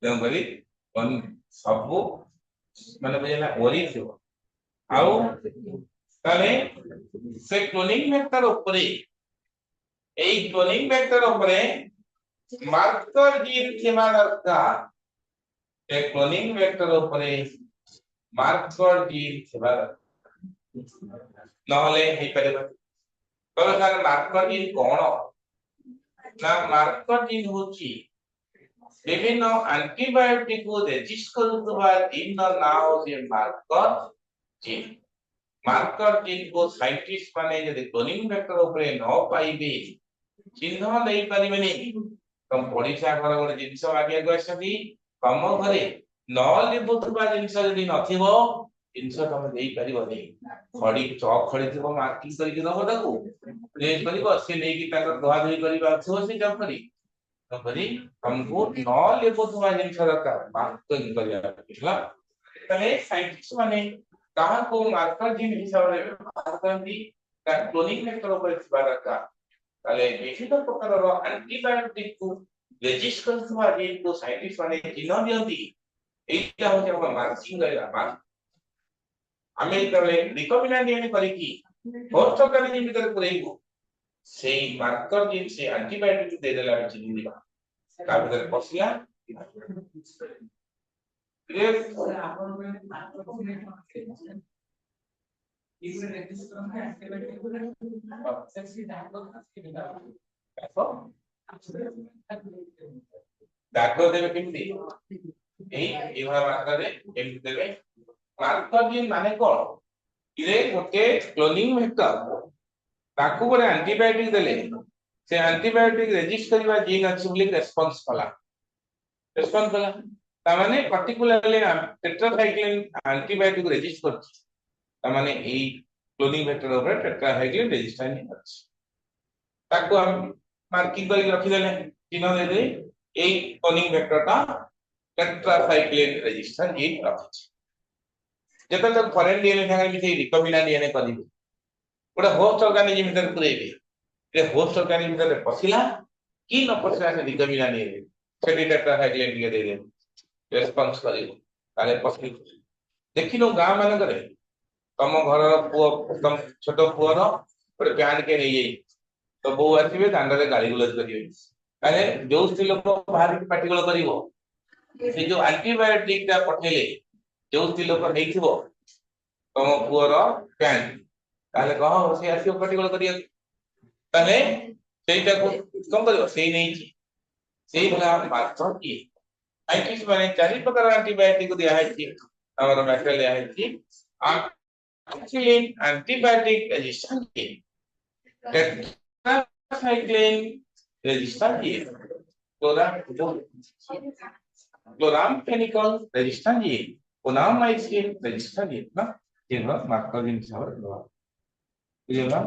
ତେଣୁକରି ସବୁ ମାନେ ବୁଝିଲା ଓରି ଥିବ ଆଉ ତାହେଲେ ସେ କ୍ଲୋନିଂ ଭେକ୍ଟର ଉପରେ এই ক্লোনিং ভেক্টর উপরে মার্কর জিন ଥିବା দরকার এই ক্লোনিং ভেক্টর উপরে মার্কর জিন ଥିବା নহলে ହେଇପାରିବ তবে স্যার মার্কর জিন কোন না মার্কর জিন হচ্ছে বিভিন্ন আন্টিবায়োটিক କୁ ରେଜିଷ୍ଟ କରୁଥିବା ଜିନର ନାଁ ହେଉଛି ମାର୍କର ଜିନ ମାର୍କର ଜିନ କୁ ସାଇଣ୍ଟିଷ୍ଟ ମାନେ ଯଦି କ୍ଲୋନିଂ ଭେକ୍ଟର ଉପରେ ନ ପାଇବେ ଚିହ୍ନ ଦେଇପାରିବେନି ତମ ପଡିଶା ଘର ଗୋଟେ ଜିନିଷ ମାଗିବାକୁ ଆସିଛନ୍ତି ତମ ଘରେ ନ ଲିଭୁଥିବା ଜିନିଷ ଯଦି ନଥିବ ଜିନିଷ ତମେ ଦେଇପାରିବନି ଖଡି ଖଡି ଥିବ ମାର୍କିଂ କରିକି ଦବ ତାକୁ ପ୍ରେସ୍ କରିବ ସେ ନେଇକି ତାଙ୍କର ଧୁଆ ଧୁଇ କରିବା ଥିବ ସେ ଚକରି ତେଣୁକରି ତମକୁ ନ ଲିଭୁଥିବା ଜିନିଷ ଦରକାର ମାର୍କିଂ କରିବା ହେଲା ତାହେଲେ ସାଇଣ୍ଟିଷ୍ଟ ମାନେ କାହାକୁ ମାର୍କର ଜିନ୍ ହିସାବରେ ବ୍ୟବହାର କରନ୍ତି ତା କ୍ଲୋନିଂ ଭେକ୍ଟର ଉପରେ ଥିବା ଦରକାର ତାହେଲେ ବିଭିନ୍ନ ପ୍ରକାରର ଆଣ୍ଟିବାୟୋଟିକ କୁ ରେଜିଷ୍ଟ କରୁଥିବା ଜିନ୍ କୁ ସାଇଣ୍ଟିଷ୍ଟ ମାନେ ଚିହ୍ନ ଦିଅନ୍ତି এইটা হচ্ছে আমরা মার্কিং କରିବା ଆମେ ଯେତେବେଳେ ରିକମ୍ବିନାଣ୍ଟ DNA କରିକି ହୋଷ୍ଟ ଅର୍ଗାନିଜମ ଭିତରେ ପୁରେଇବୁ ସେଇ ମାର୍କର ଜିନ୍ ସେ ଆଣ୍ଟିବାୟୋଟିକ ଦେଇଦେଲେ ଆମେ ଚିହ୍ନିବା ତା ଭିତରେ ପଶିଲା ଦାଗ ଦେବେ କେମିତି এইভাবে মাত্রাରେ ଏମିତି ଦେବେ ମାର୍କର ଜିନ୍ ମାନେ କଣ ଇରେ ଗୋଟେ କ୍ଲୋନିଂ ଭେକ୍ଟର ତାକୁ ଗୋଟେ ଆଣ୍ଟିବାୟୋଟିକ ଦେଲେ ସେ ଆଣ୍ଟିବାୟୋଟିକ ରେଜିଷ୍ଟ କରିବା ଜିନ୍ ଅଛି ବୋଲି ରେସ୍ପନ୍ସ କଲା ତାମାନେ ପାର୍ଟିକୁଲାରଲି ଟେଟ୍ରାସାଇକ୍ଲିନ ଆଣ୍ଟିବାୟୋଟିକ ରେଜିଷ୍ଟ କରୁଛି ତାମାନେ ଏଇ କ୍ଲୋନିଂ ଭେକ୍ଟର ଉପରେ ଟେଟ୍ରାସାଇକ୍ଲିନ ରେଜିଷ୍ଟାନ୍ସ ଅଛି ତାକୁ ଆମେ ମାର୍କିଂ କରି ରଖିଦେଲେ ଚିହ୍ନ ଦେଇଦେଲେ ଏଇ କ୍ଲୋନିଂ ଭେକ୍ଟରଟା टेट्रासाइक्लिन रेजिस्टेंस जीन रखिछ जेतले फॉरेन डीएनए संगे मिसे रिकॉम्बिनेंट डीएनए करिबे गोटे होस्ट ऑर्गेनिज्म भीतर पुरेबे ए होस्ट ऑर्गेनिज्म भीतर पसिला कि न पसिला से रिकॉम्बिनेंट डीएनए सेटी टेट्रासाइक्लिन के दे दे रेस्पॉन्स करिबो ताले पसि देखिनो गां मान करे तम घर पुओ तम छोटो पुओर गोटे पैंट के नै जाई तो बो आसीबे दांडरे गाली गुलज करिवे ताले जो स्त्री लोक बाहर पार्टिकल करिवो से जो एंटीबायोटिक टा पठेले जो स्त्री लोक नेइथिबो तम पुअर पैंट ताले कह से आसी पार्टिकल करिया ताले सेटा को कम करियो सेई नेइची सेई भला मात्र की साइंटिस्ट माने चारि प्रकार एंटीबायोटिक दिया है कि हमर मैटेरियल दिया है कि एंटीबायोटिक एंटीबायोटिक रेजिस्टेंस की टेट्रासाइक्लिन रेजिस्टेंस की क्लोरामफेनिकल रेजिस्टेंस ये ओनामाइसिन रेजिस्टेंस ये ना जेनो मार्कर जिन हिसाब रे बुझिला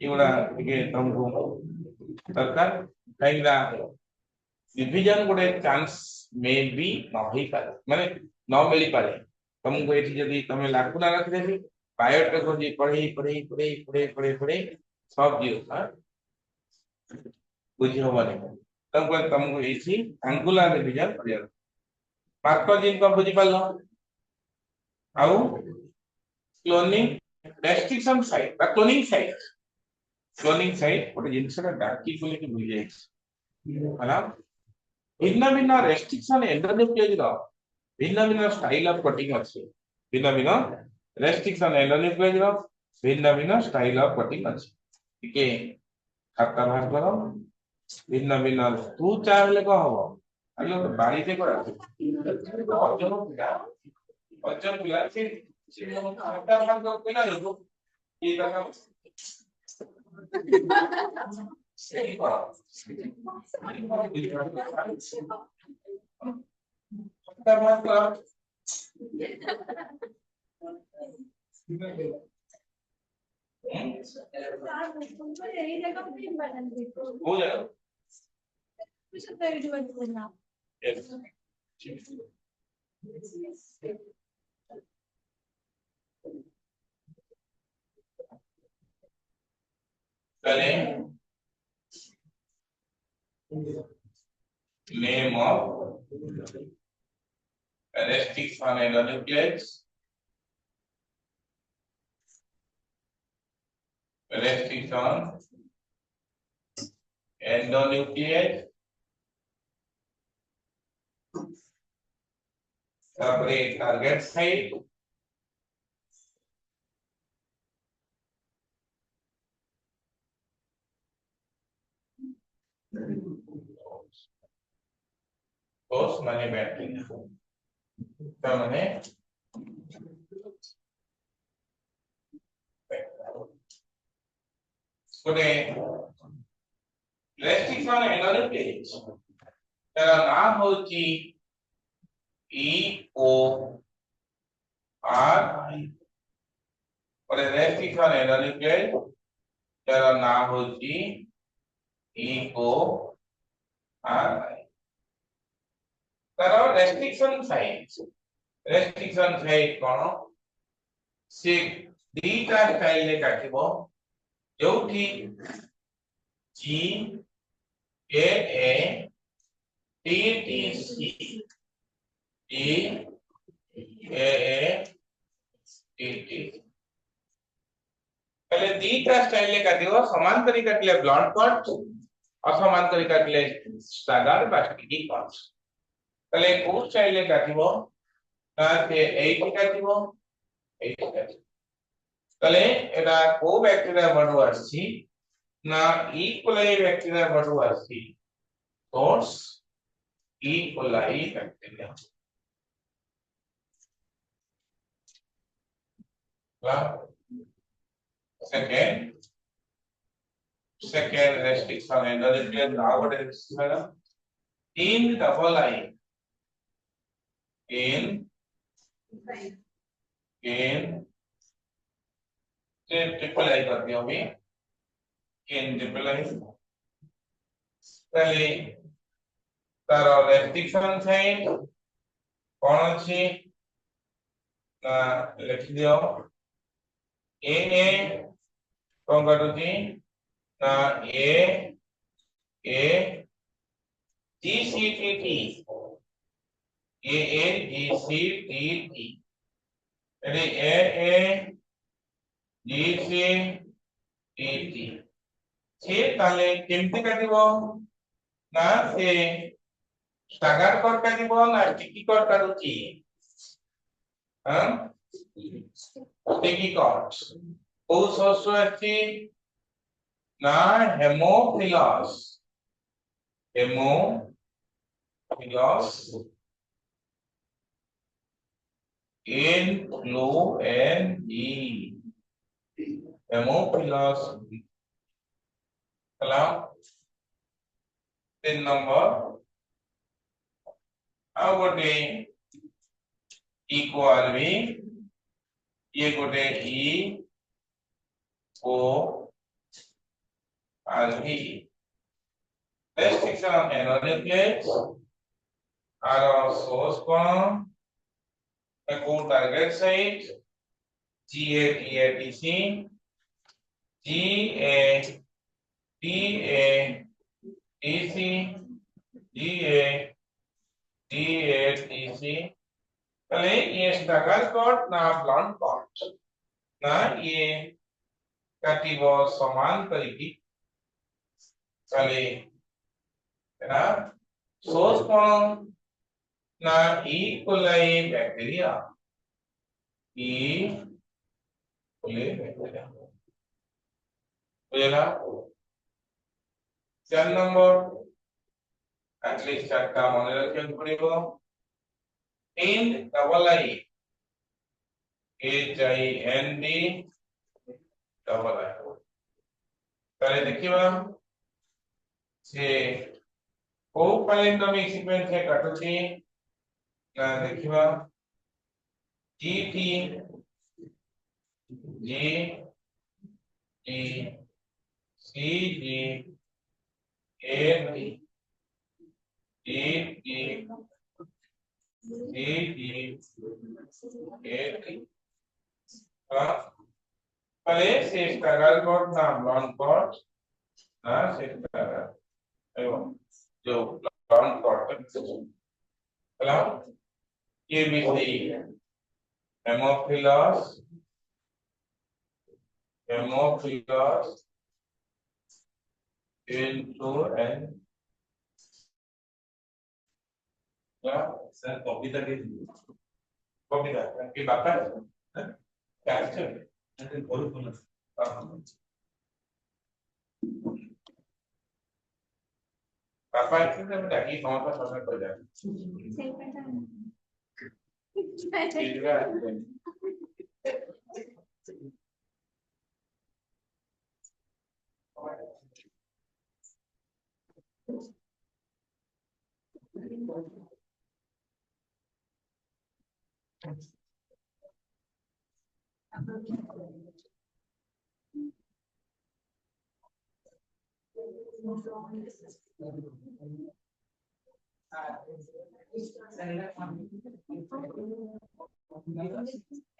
एगुडा के तुमको दरकार काइला डिवीजन गोटे चांस मे बी न होई पारे माने न मिली पारे तुमको एठी जदी तमे लागू ना रख देबी बायोटेक्नोलॉजी पढ़ी सब जीव बुझी हो माने तुमको इसी एंगुलर डिवीजन करिया मार्कर जिन को बुझी पालो आउ क्लोनिंग रेस्ट्रिक्शन साइट बा क्लोनिंग साइट गोटे जिनसटा डाकी बोली कि भूल जाई हला भिन्न भिन्न रेस्ट्रिक्शन एंडोन्यूक्लियस रो भिन्न स्टाइल ऑफ कटिंग अछि भिन्न रेस्ट्रिक्शन एंडोन्यूक्लियस रो भिन्न स्टाइल ऑफ कटिंग अछि ठीक है खाता बाहर करो ভিন্ন ভিন্ন তু চাইলে কো হবো আলো বাড়িতে করা অজন পিলা সে আটা ভাগ পিলা লোক কি দেখা সেই করা আটা ভাগ করা हो जाएगा Yes. पहले name of restriction endonuclease restriction endonuclease তারপরে টার্গেট সাইট কোষ মানে ব্যাকটেরিয়া তার মানে কোনে রেস্ট্রিকশন এনালিটিক্স তার নাম হচ্ছে ই ও আর আই और রেস্ট্রিকশন এনালিটিক্স তার নাম হচ্ছে ই ও আর আই তার রেস্ট্রিকশন সাইট কোন সে দুইটা স্টাইলে কাটিব ଯୋଉଠି G A A T T C G A A T T पहले दीटा स्टाइल ले काटिबो समान करी काटले ब्लड कट असमान करी काटले स्टागार बा स्टिकी कट पहले को स्टाइल ले काटिबो ताते एठी काटिबो एठी काटिबो তাহলে এটা কো ব্যাকটেরিয়া বড় আসছে না ই কোলাই ব্যাকটেরিয়া বড় আসছে source E coli bacteria second restriction এন্ডোলিপিয়ার now what is madam in double I in triple I कर दिया अभी इन ट्रिपल आई पहले तार रेस्ट्रिक्शन साइन कौन अच्छी ना लिख दियो ए कौन करो जी ना A G C T T A G C T T अरे ए GC TT সে তাহলে কেমতে কাটিব না সে স্টাগার কর কাটিব না স্টিকি কর কাটুছি হ্যাঁ স্টিকি কর কোন শস্য আছে না Haemophilus influenza hemophilus hello 3 number ଆଉ ଗୋଟେ equal v ये ଗୋଟେ e o r v restriction endonuclease আর source কোন को target site GATATC GATATC GATATC पहले ये स्टागार कट ना ब्लड कट ना ये काटिबो समान करिकी चले ना सोर्स कोन ना E coli bacteria E coli bacteria बुझला 4 নম্বর অ্যাটলিস্ট চারটা মনে রাখতে পড়িব Hind double I HIND double I তাহলে ଦେଖିବା যে କୋଉ ପାଲିନ୍ଦ୍ରମିକ ସିକ୍ୱେନ୍ସ ରେ କାଟୁଛି ନା ଦେଖିବା GT G G C G A T G T C G A T তাহলে সে স্ট্রাগল কোড না লং কোড না সে স্ট্রাগল এবং जो लॉन्ग कोड मतलब ये भी सही है hemophilus into N क्या স্যার কবিতা কে कविता की बात है क्या है বড় কোন আছে पापा इससे मैं जाके समझ समझ कर जाए ठीक है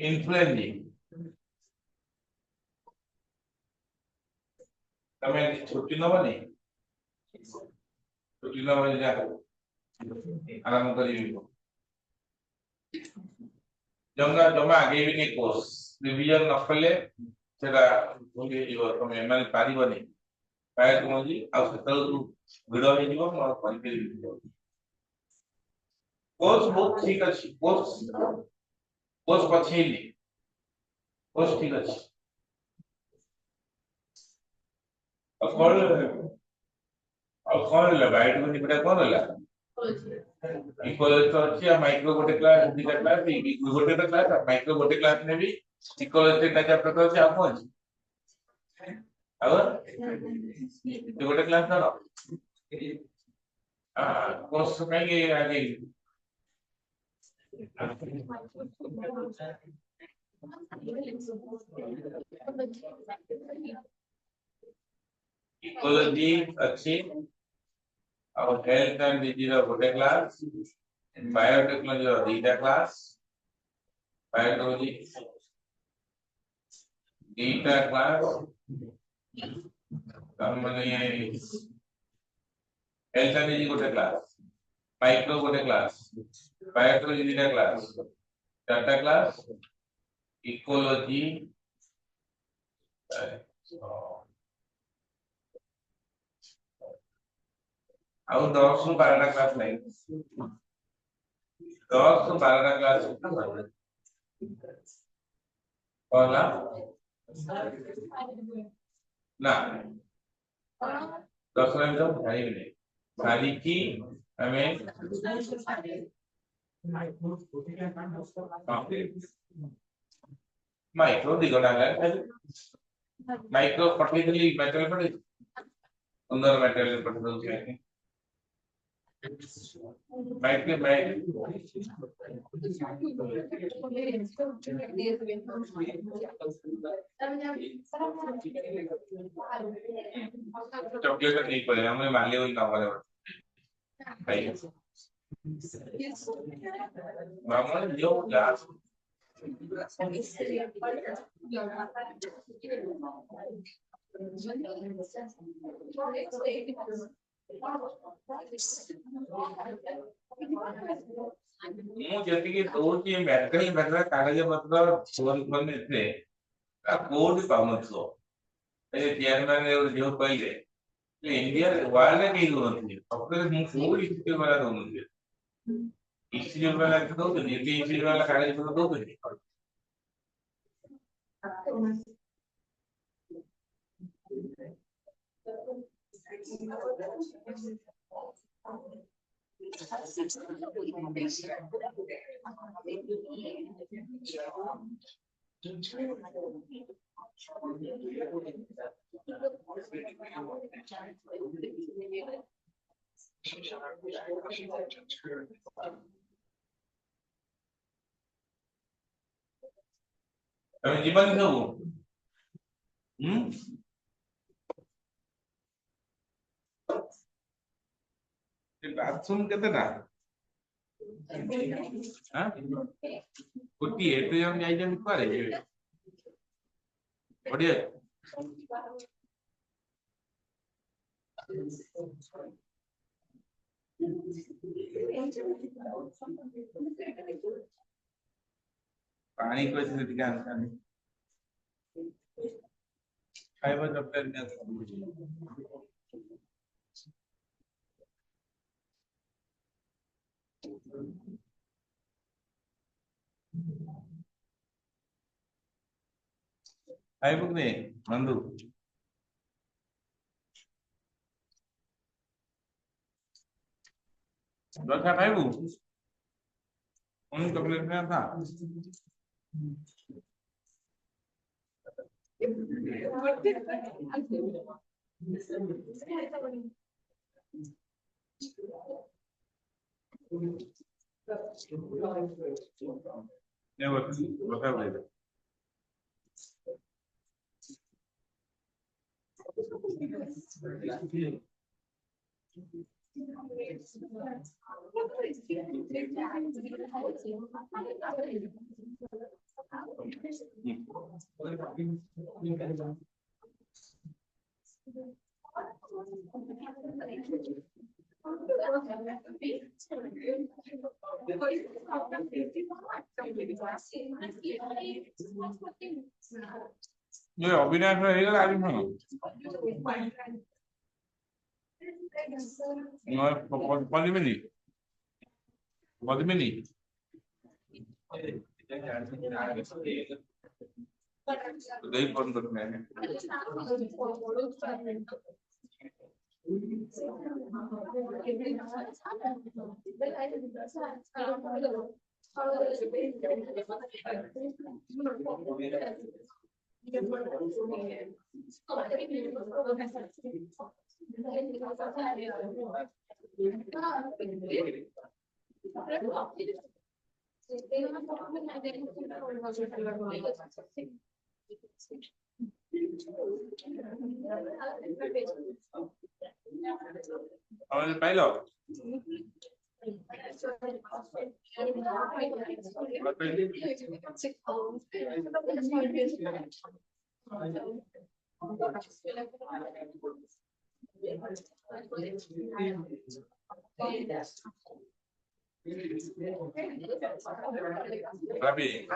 influencing તમે છૂટી ન બને છૂટી ન બને જા આરામ કરી ଜମା ଜମା ଆଗେଇବିନି କୋର୍ସ ରିଭିଜନ ନ କଲେ ସେଟା ଭୁଲି ହେଇଯିବ ତମେ ମାନେ ପାରିବନି ପ୍ରାୟ କୌଣସି ଆଉ ସେତେବେଳକୁ ଭିଡ ହେଇଯିବ ମୁଁ ଆଉ କରିପାରିବିନି କୋର୍ସ ବହୁତ ଠିକ ଅଛି କୋର୍ସ ପଛେଇଲି କୋର୍ସ ଠିକ ଅଛି ଆଉ କଣ ହେଲା ବାଇଟ ମାନେ ଏଟା କଣ ହେଲା इक्वलिटी ଅଛି ଆଉ ମାଇକ୍ରୋ ଗୋଟେ କ୍ଲାସ ଦିଟା କ୍ଲାସ ଗୋଟେ ତ କ୍ଲାସ ମାଇକ୍ରୋ ଗୋଟେ କ୍ଲାସ ନେବି ଇକ୍ୱାଲିଟି ଟା ଚାପ୍ଟର ଅଛି ଆଉ କଣ ଅଛି ଆଉ ଗୋଟେ କ୍ଲାସ ଧର କୋର୍ସ କାହିଁକି ଆଗେ इक्वलिटी अच्छी और हेल्थ एंड डिजीज गोटे क्लास बायोटेक्नोलॉजी दीटा क्लास बायोटेक्नोलॉजी दीटा क्लास माने हेल्थ एंड डिजीज गोटे क्लास माइक्रो गोटे क्लास बायोटेक्नोलॉजी दीटा क्लास चारटा क्लास इकोलॉजी ଆଉ 10 ରୁ 12ଟା କ୍ଲାସ ନାହିଁ 10 ରୁ 12ଟା କ୍ଲାସ होला ନା 10 ରେ ତ ଭାଇନି ଖାଲି କି ଆମେ ମାଇକ୍ରୋ ଦିଗଟା ମାଇକ୍ରୋ ପଠେଇଥିଲି ମେଟେରିଆଲ ପଠେଇ ସୁନ୍ଦର ମେଟେରିଆଲ ପଠେଇ ଦଉଛି माइक्रो चॉकलेट नहीं पड़ेगा हमें माले हुई ना वाले मामा जो ग्लास ମୁଁ ଯେତିକି ଦଉଛି ମେଟେରିଆଲ କାଗଜ ପତ୍ର ଫୋନ ଏଥିରେ କୋଉଠି ପାଉନଥିବ ଏ ଚେୟାରମ୍ୟାନ ଯୋଉ କହିଲେ ଇଣ୍ଡିଆ ୱାର୍ଲଡରେ କେହି ଦଉନଥିବେ ସତରେ ମୁଁ କୋଉଠି ଇନଷ୍ଟିଚ୍ୟୁଟ ବାଲା ଦଉନଥିବେ ଇନଷ୍ଟିଚ୍ୟୁଟ ବାଲା ଦଉଛନ୍ତି ଏଠି ଇନଷ୍ଟିଚ୍ୟୁଟ ବାଲା କାଗଜ ପତ୍ର ଦଉଛନ୍ତି ତମେ ଯିବନି ସବୁ ବାଥରୁମ କେତେଟା ଗୋଟିଏ ଏତେ ଜଣ ଯାଇଛନ୍ତି କୁଆଡେ ଯିବେ ବଢିଆ ପାଣି କହିଥିଲେ ଟିକେ ଆଣିଥାନ୍ତି ଖାଇବା ଦରକାର ଖାଇବୁ କି ବନ୍ଧୁ ରକ୍ଷା ଖାଇବୁ ପୁଣି ଚକଲେଟ ଖା କଥା বলে অবিনাশ ହେଇଗଲା ଆଜି ପଦିମିନି ପଦିମିନି ଦେଇ ଫୋନ କରୁଥିଲେ ପାଇଲ Rabi.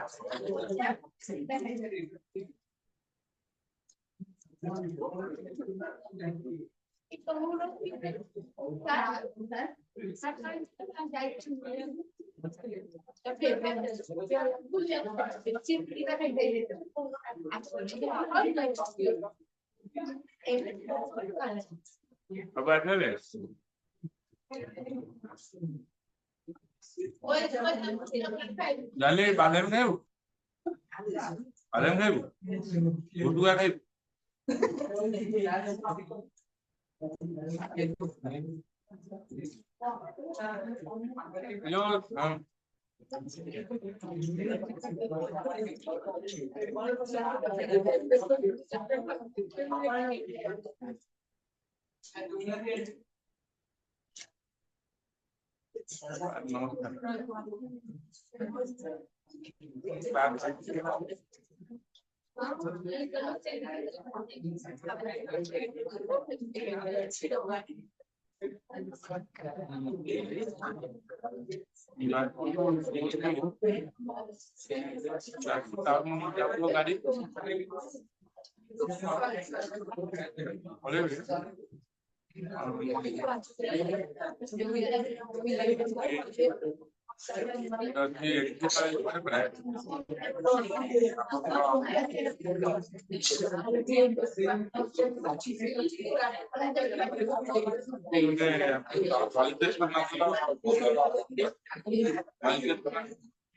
Apa ada? Dale, badem खाइबु badem खाइबु गुटुआ खाइबु यो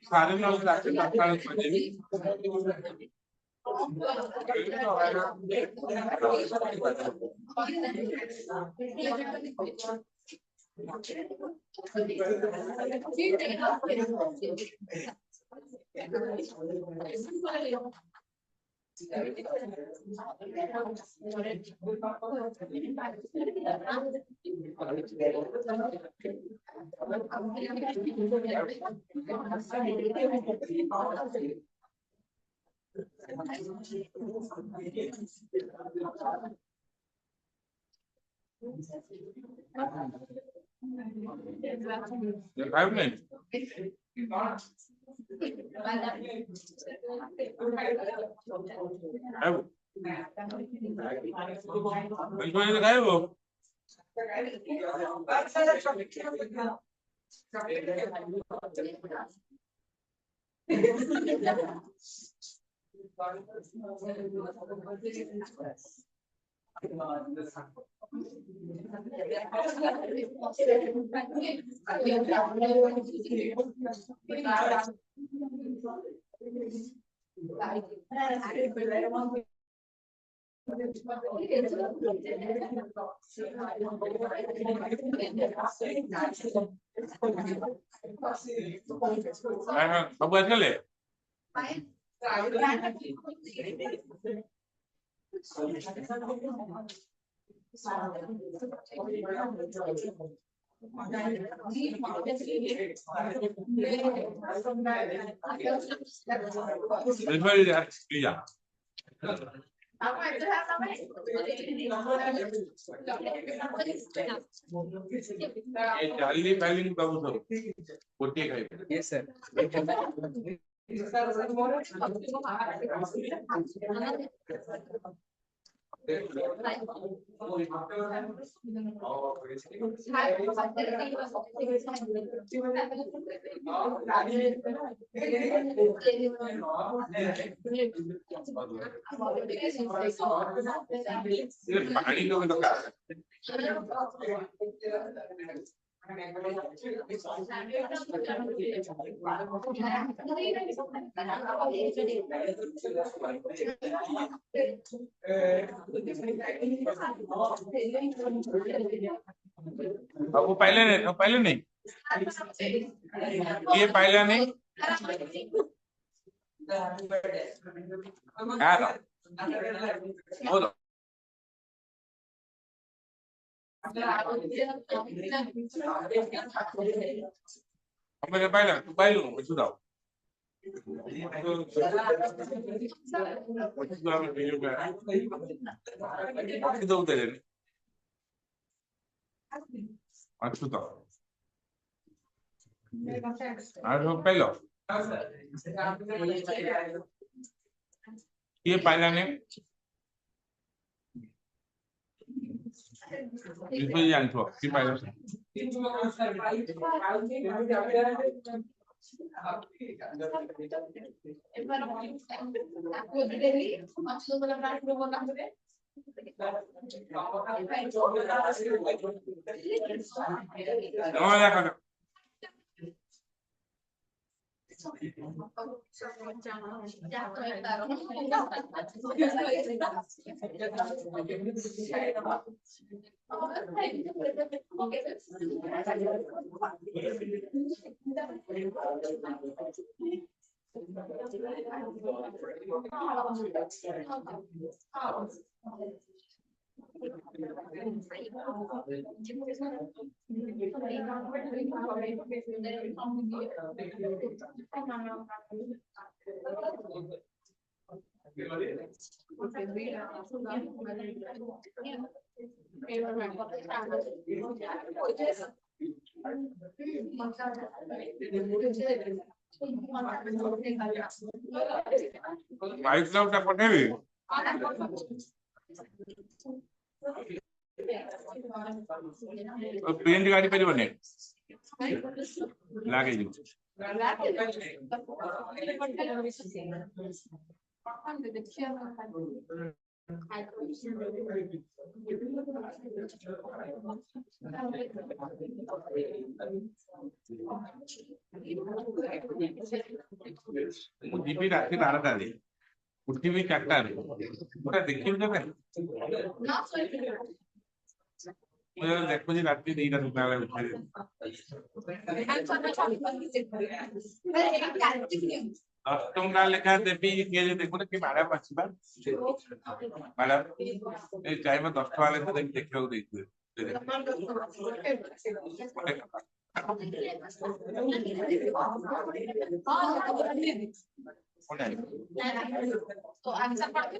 सारे लोग The 5 minutes. सब ले जल्दी फाइलिंग बाबू सब गोटे खाइबे Yes, sir. पानी तो में वो पहले नहीं ये पहले नहीं यार बोलो मेरे पहले सुधाओ अच्छा पहलो ये पहला ने इसमें जानते हो कि पहला no la माइक लाउटा पठेबी प्रिंट गाड़ी पे बने लागे जी ମୁଁ ଯିବି ରାତି 12ଟାରେ ଉଠିବି 4ଟାରେ ପୁରା ଦେଖିବି କେବେ ମୁଁ ଯେତେବେଳେ ଦେଖୁଛି ରାତି 2ଟା 3ଟା ବେଳେ ଉଠିବି 10 ଟଙ୍କା ଲେଖା ଦେବି କିଏ ଯଦି ଦେଖୁନ କି ମ୍ୟାଡାମ ଆସିବା ମ୍ୟାଡାମ ଏଇ ଚାହିଁବ 10 ଟଙ୍କା ଲେଖା ଦେବି ଦେଖିବାକୁ ଦେଇଥିବେ तो आंसर पढ़ के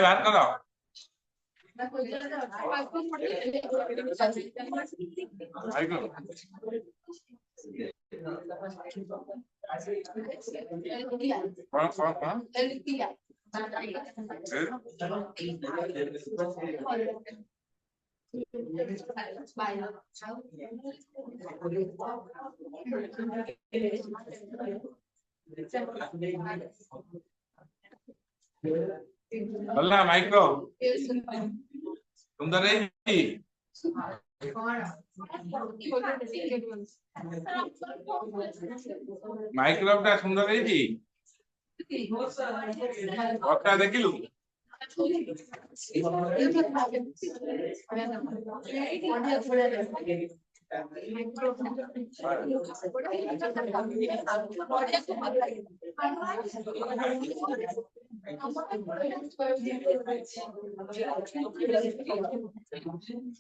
बात करो बोलना माइक्रो सुंदर है माइक्रोटा सुंदर है जी वक्ता देखिलु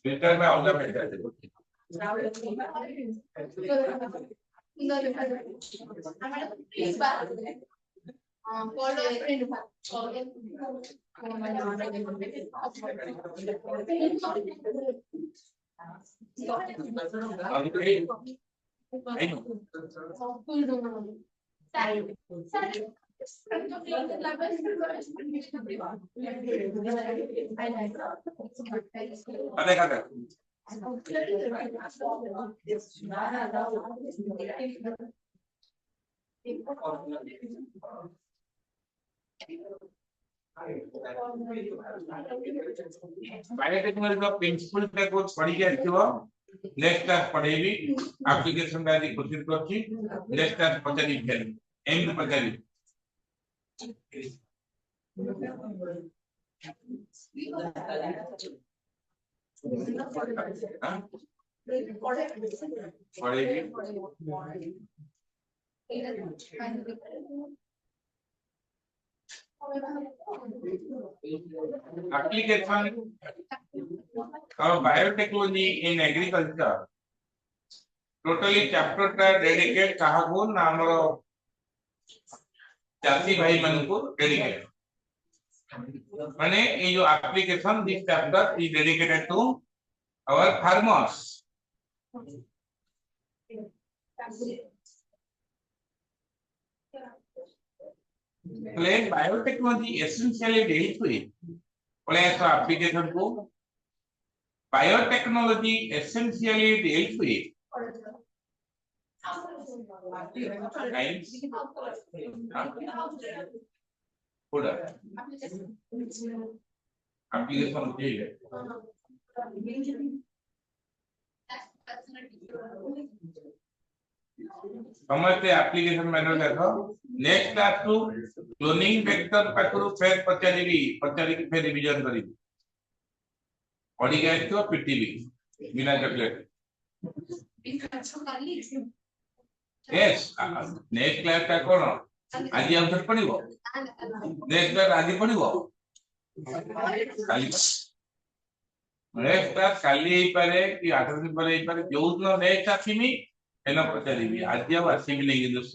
फिल्टर में आउला बैठा है बायोटेक्नोलॉजी का प्रिंसिपल का कोर्स पढ़ी के आथिबो नेक्स्ट क्लास पढ़ेबी एप्लीकेशन दादी कोशिश करछि नेक्स्ट क्लास पचारी फेल एम पचारी पढ़ेबी application of biotechnology in agriculture totally chapter टा डेडिकेट काहाको नामर चासी भाई मन को डेडिकेट माने ये जो application this chapter is dedicated to our farmers Plain biotechnology essentially deals with plain application को biotechnology essentially deals with science food application होती है समझते एप्लीकेशन मैनुअल देखो next class to cloning vector पाखरु फेर पचारिबी फेर रिवीजन करिबी ऑडी गैस तो पीटीबी बिना चॉकलेट यस नेक्स्ट क्लास का कोन आज आउट पड़िबो नेक्स्ट क्लास आज पड़िबो काली नेक्स्ट क्लास काली ही पारे कि 8 दिन पर ही पारे जो दिन नेक्स्ट आसीमी एना पचारिबी आज अब आसीबी नहीं दोस्त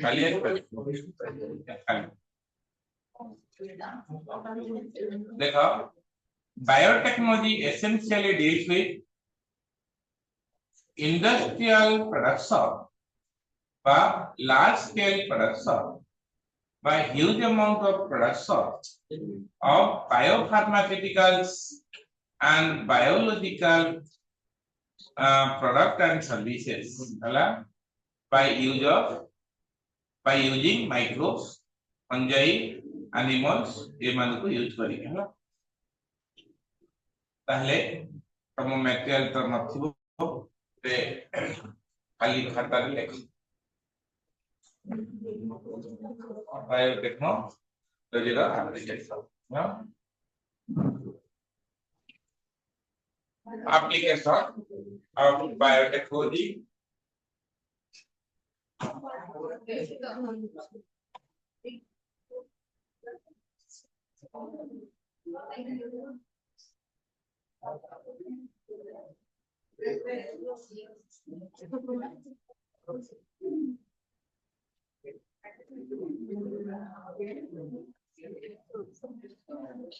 काली आज देखो biotechnology essentially deals with industrial production বা large scale production by huge amount of production of biopharmaceuticals and biological product and services ହେଲା by using microbes fungi animals ଏମାନଙ୍କୁ ୟୁଜ କରିକି ହେଲା ତାହେଲେ ତମ ମ୍ୟାଟେରିଆଲ ତ ନଥିବ ସେ ଖାଲି ଖାତାରେ ଲେଖ ବାୟୋଟେକ୍ନୋଲୋଜିର application application of biotechnology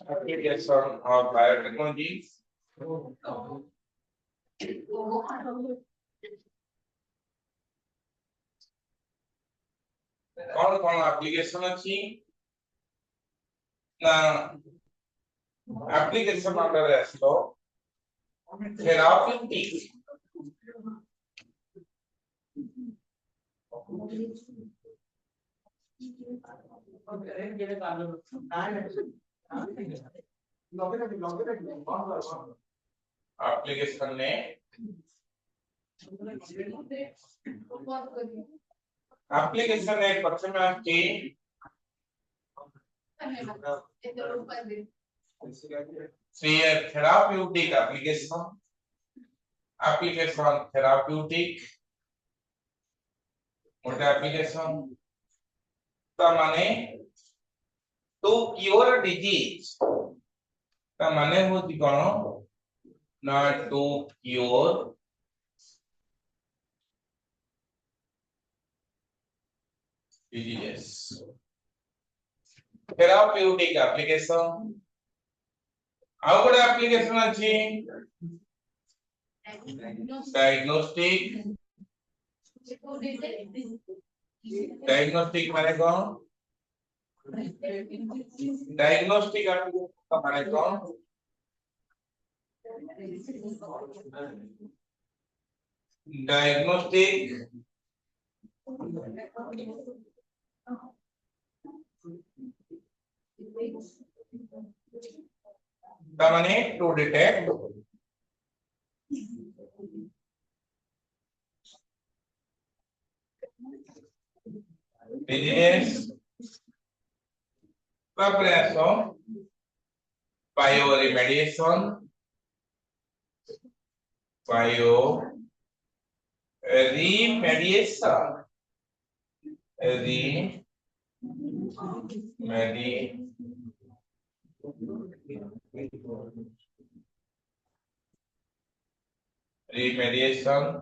application of biotechnology कौन application अछि ना application under ASCO therapeutic application ने application ने प्रथम आछि therapeutic application therapeutic what application ता माने to cure disease ता माने होती कोन not to cure diseases therapeutic application ଆଉ ଗୋଟେ application ଅଛି diagnostic माने कोन diagnostic application माने कोन diagnostic ता माने to detect disease preparation bioremediation remediation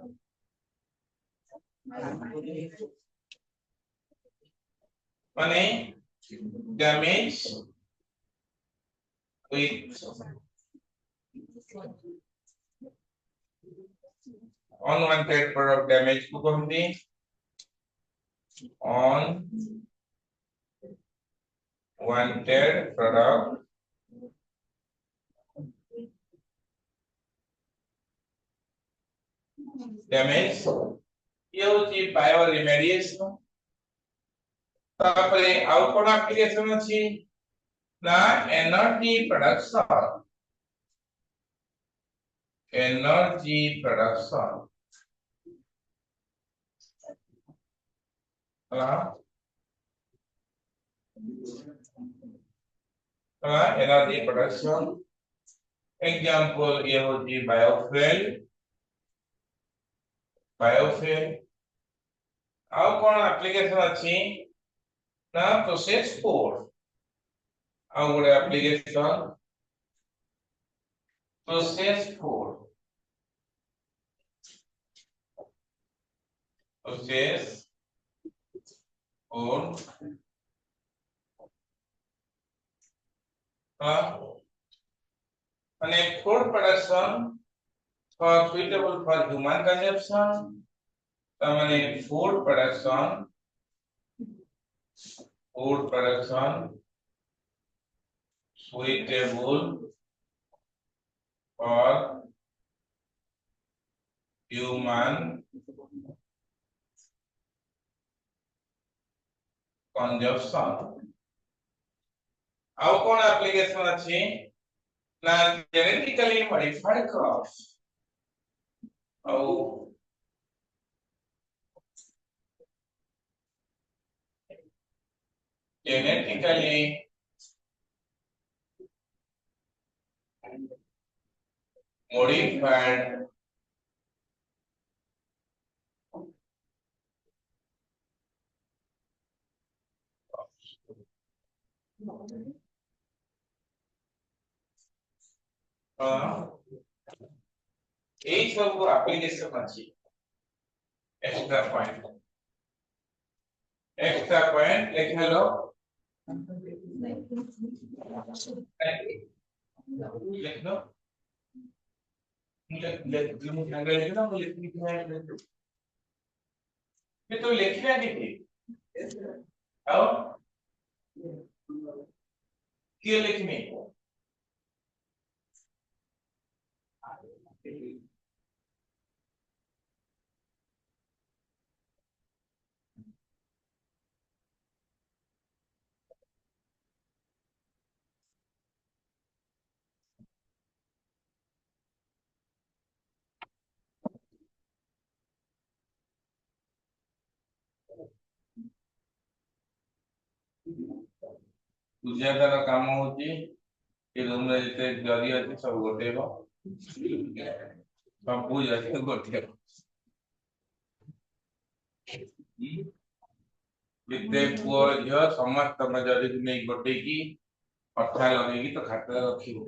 माने damage with unwanted product damage को कहते unwanted product damage ये होची bioremediation तापरे आउ कोन एप्लीकेशन अछि ना energy production ହେଲା energy production example ये होची biofuel आउ कोन एप्लीकेशन अछि ना process food आउ गोटे एप्लीकेशन process food মানে food production for suitable for human consumption তার মানে food production suitable for human consumption ଆଉ কোন application ଅଛି ନା genetically modified crops ଆଉ genetically modified এই সব application ଅଛି extra point লেখা হলো तो लिखना नहीं आओ क्या लिखने पूजादार काम होची कि रूम रे जते जरी अछि सब गोटेबो सब पूजा के गोटेबो जते पुओ झियो समस्त जरी नै गोटे की अठा लगेगी तो खाता रखिबो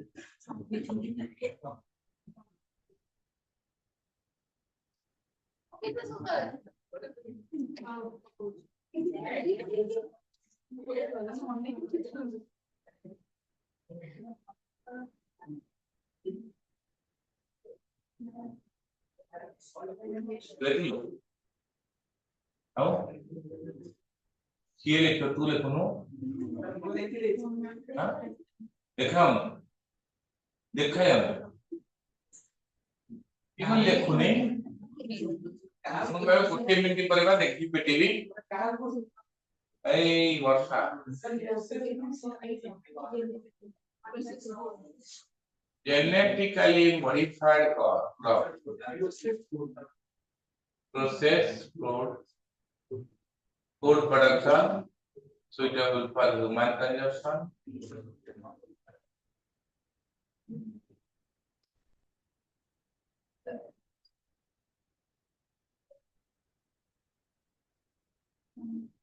देखियो आओ किए लिखो तू लिखनो देखाओ देखाया इमन लिखुने आपण भाई 1 मिनिट परबा देखि पेटीवी এই वर्षा genetically modified crop processed food production suitable for human consumption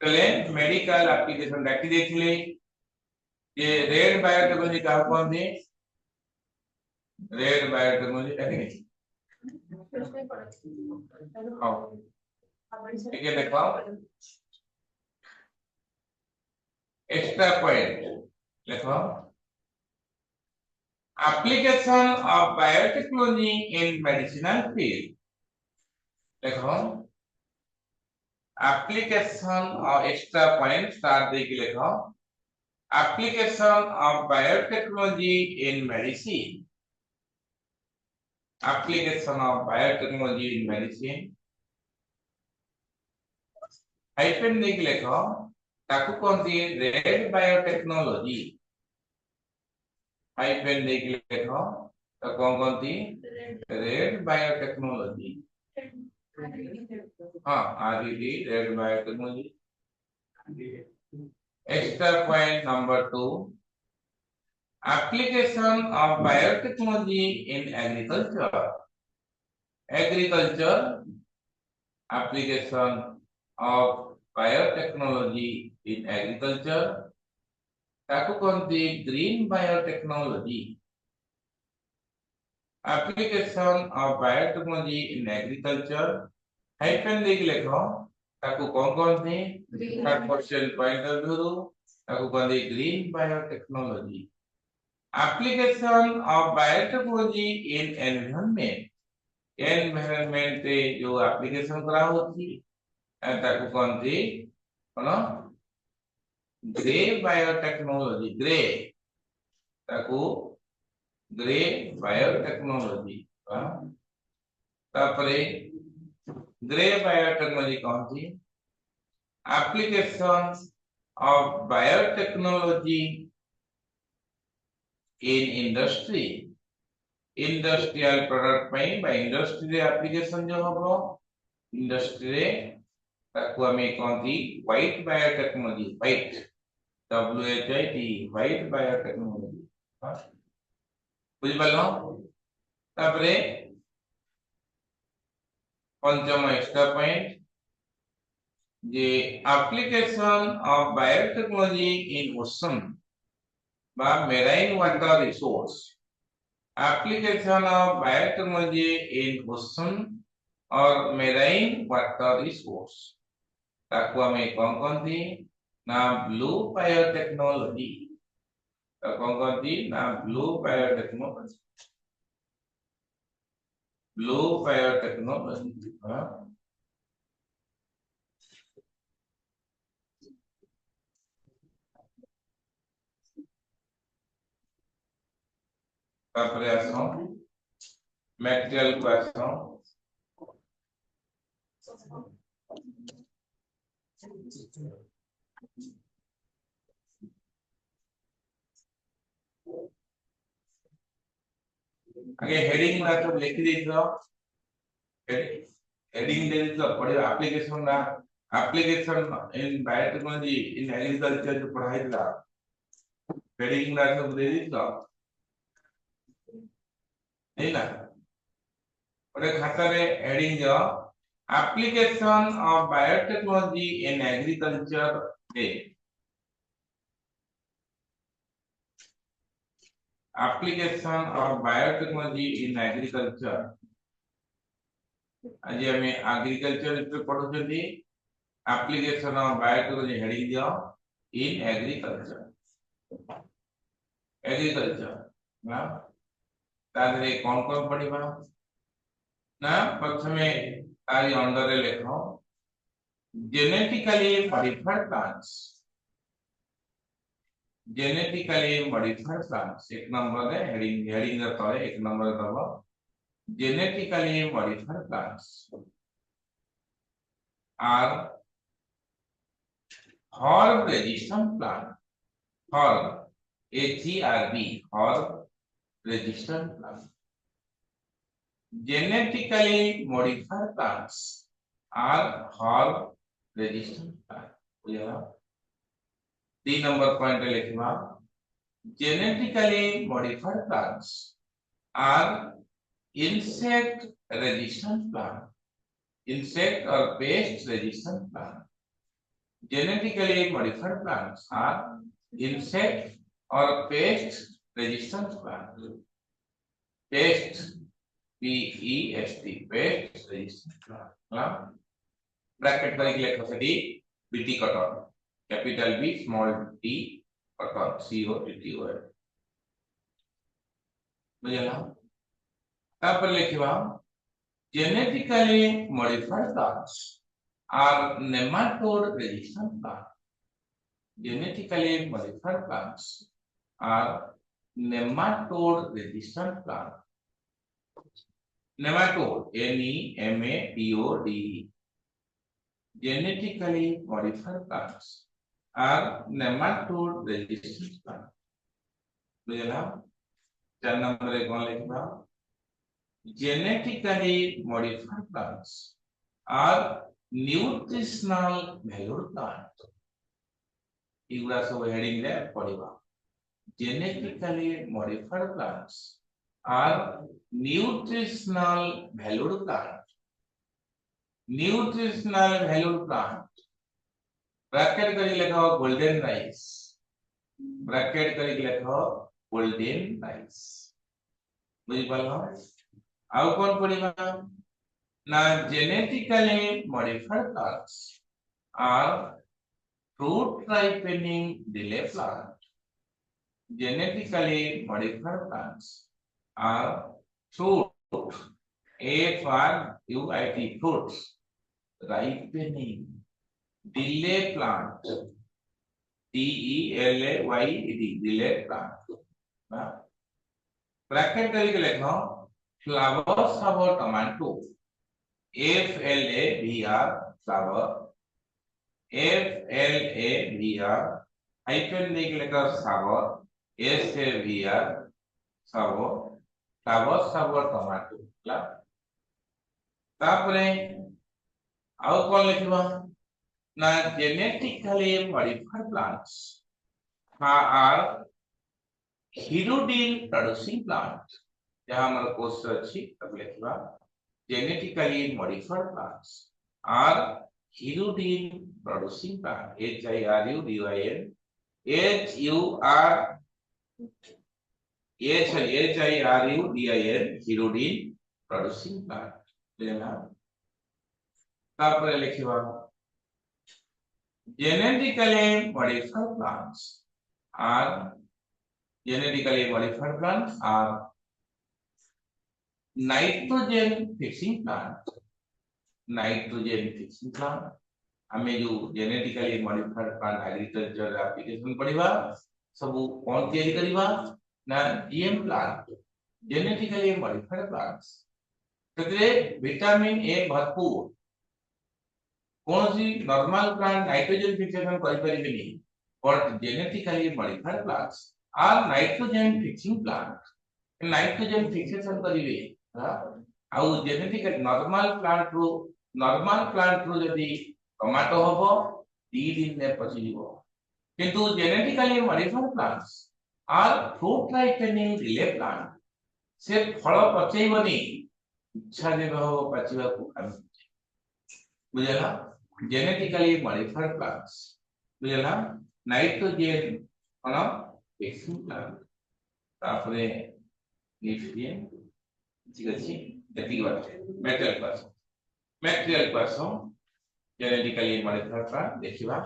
कलें मेडिकल एप्लीकेशन डाकी देखिले ये रेड बायोटेक्नोलॉजी का कौन थी रेड बायोटेक्नोलॉजी डाकी नहीं हां ठीक है देखो एक्स्ट्रा पॉइंट देखो application of biotechnology in medicinal field देखो application of extra point start देखिए देखो application of biotechnology in medicine application of biotechnology in medicine hyphen देखिए देखो ताकू कौन सी रेड बायोटेक्नोलॉजी hyphen देखिए देखो तो कौन थी रेड बायोटेक्नोलॉजी हाँ आदि थी red biotechnology extra point number 2 application of biotechnology in agriculture application of biotechnology in agriculture ताकू कौन थी green biotechnology application of biotechnology in agriculture hyphen देख लिखो ताकू कौन थी third question point of view ताकू कौन थी green biotechnology application of biotechnology in environment environment रे जो application करा होती ताकू कहते कौन ग्रे बायोटेक्नोलॉजी ग्रे ताकू ग्रे बायोटेक्नोलॉजी तापरे ग्रे बायोटेक्नोलॉजी कहती applications of biotechnology in industry industrial product ପାଇଁ ବା industry ରେ application जो हबो industry रे ताकू हमें कहती white biotechnology white WHIT white biotechnology बुझ पालो तापरे पंचम extra point J application of biotechnology in ocean বা marine water resource application of biotechnology in ocean or marine water resource ताकू हमें कौन कहती ना ब्लू बायोटेक्नोलॉजी कौन कहती ना ब्लू बायोटेक्नोलॉजी तापरे आसो मटेरियल को आसो आगे हेडिंग ना सब लिख दीजिए हेडिंग दे दीजिए पढ़े एप्लीकेशन ना application in biotechnology in agriculture जो पढ़ाई था हेडिंग ना सब दे दीजिए नहीं ना पढ़े खाता रे हेडिंग जो application of biotechnology in agriculture day application of biotechnology in agriculture आज हमें एग्रीकल्चर पे पढ़ुछथि application of biotechnology हेडिंग दियो in agriculture ना तारे कौन कौन पढ़िबा ना प्रथमे तारी अंडर रे लिखो genetically modified plants एक नंबर है हेडिंग रे तळे एक नंबर दबो genetically modified plants are herb resistant plant herb HERB herb resistant plant genetically modified plants are herb resistant plants बुझला 3 नंबर पॉइंट लिखवा genetically modified plants are insect resistant plant insect or pest resistant plant genetically modified plants are insect or pest resistant plant pest PEST pest resistant plant bracket करके लिखो सेठी BT कटन capital B small t कटन COTTON बुझला तापर लिखवा genetically modified plants are nematode resistant plants genetically modified plants are nematode resistant plants nematode NEMATODE genetically modified plants are nematode resistant plants बुझला 4 number रे कोन लिखबा genetically modified plants are nutritional valued plants इगुला सब heading रे पढिबा genetically modified plants are nutritional valued plants bracket करके लिखो golden rice bracket करके लिखो golden rice बुझ पालो आउ कोन पढिबा ना genetically modified plants are fruit ripening delay plant genetically modified plants are fruit, F-R-U-I-T, fruits, ripening, delay plant, T-E-L-A-Y-E-D, delay plant. Bracket करके लिखो flowers of tomato, F-L-A-V-R, flower, F-L-A-V-R, hyphen देके लिखो Savr, S-A-V-R, Savr, flowers of tomato, तापरे आउ कौन लिखबा ना genetically modified plants are hirudin producing plant, जहां हमारा कोर्स अच्छी तब लिखबा genetically modified plants are hirudin producing plant, H-I-R-U-D-I-N, H-U-R H-I-R-U-D-I-N, hirudin producing plant, बुझला तापर लिखबा genetically modified plants are nitrogen fixing plant, हमें जो genetically modified plant agriculture application पढ़िबा सब कौन तैयारी करिबा ना GM plant, genetically modified plants, तते विटामिन ए भरपूर, कौन सी नॉर्मल प्लांट नाइट्रोजन फिक्सेशन करि परिबेनी, but genetically modified plants are nitrogen fixing plant, nitrogen fixation करिवे आउ जेनेटिक नॉर्मल प्लांट रो जदी टमाटो हबो 3 दिन ने पची जीवो, किंतु genetically modified plants are fruit ripening delay plant, से फल पचेइबनी इच्छा देबो हो पचिबा को हम बुझला जेनेटिकली मॉडिफाइड प्लांट्स, बुझला नाइट्रोजन कोन फिक्सिंग प्लांट तापरे न्यूट्रिएंट ठीक अछि एतिक बात material person genetically modified plant देखिबा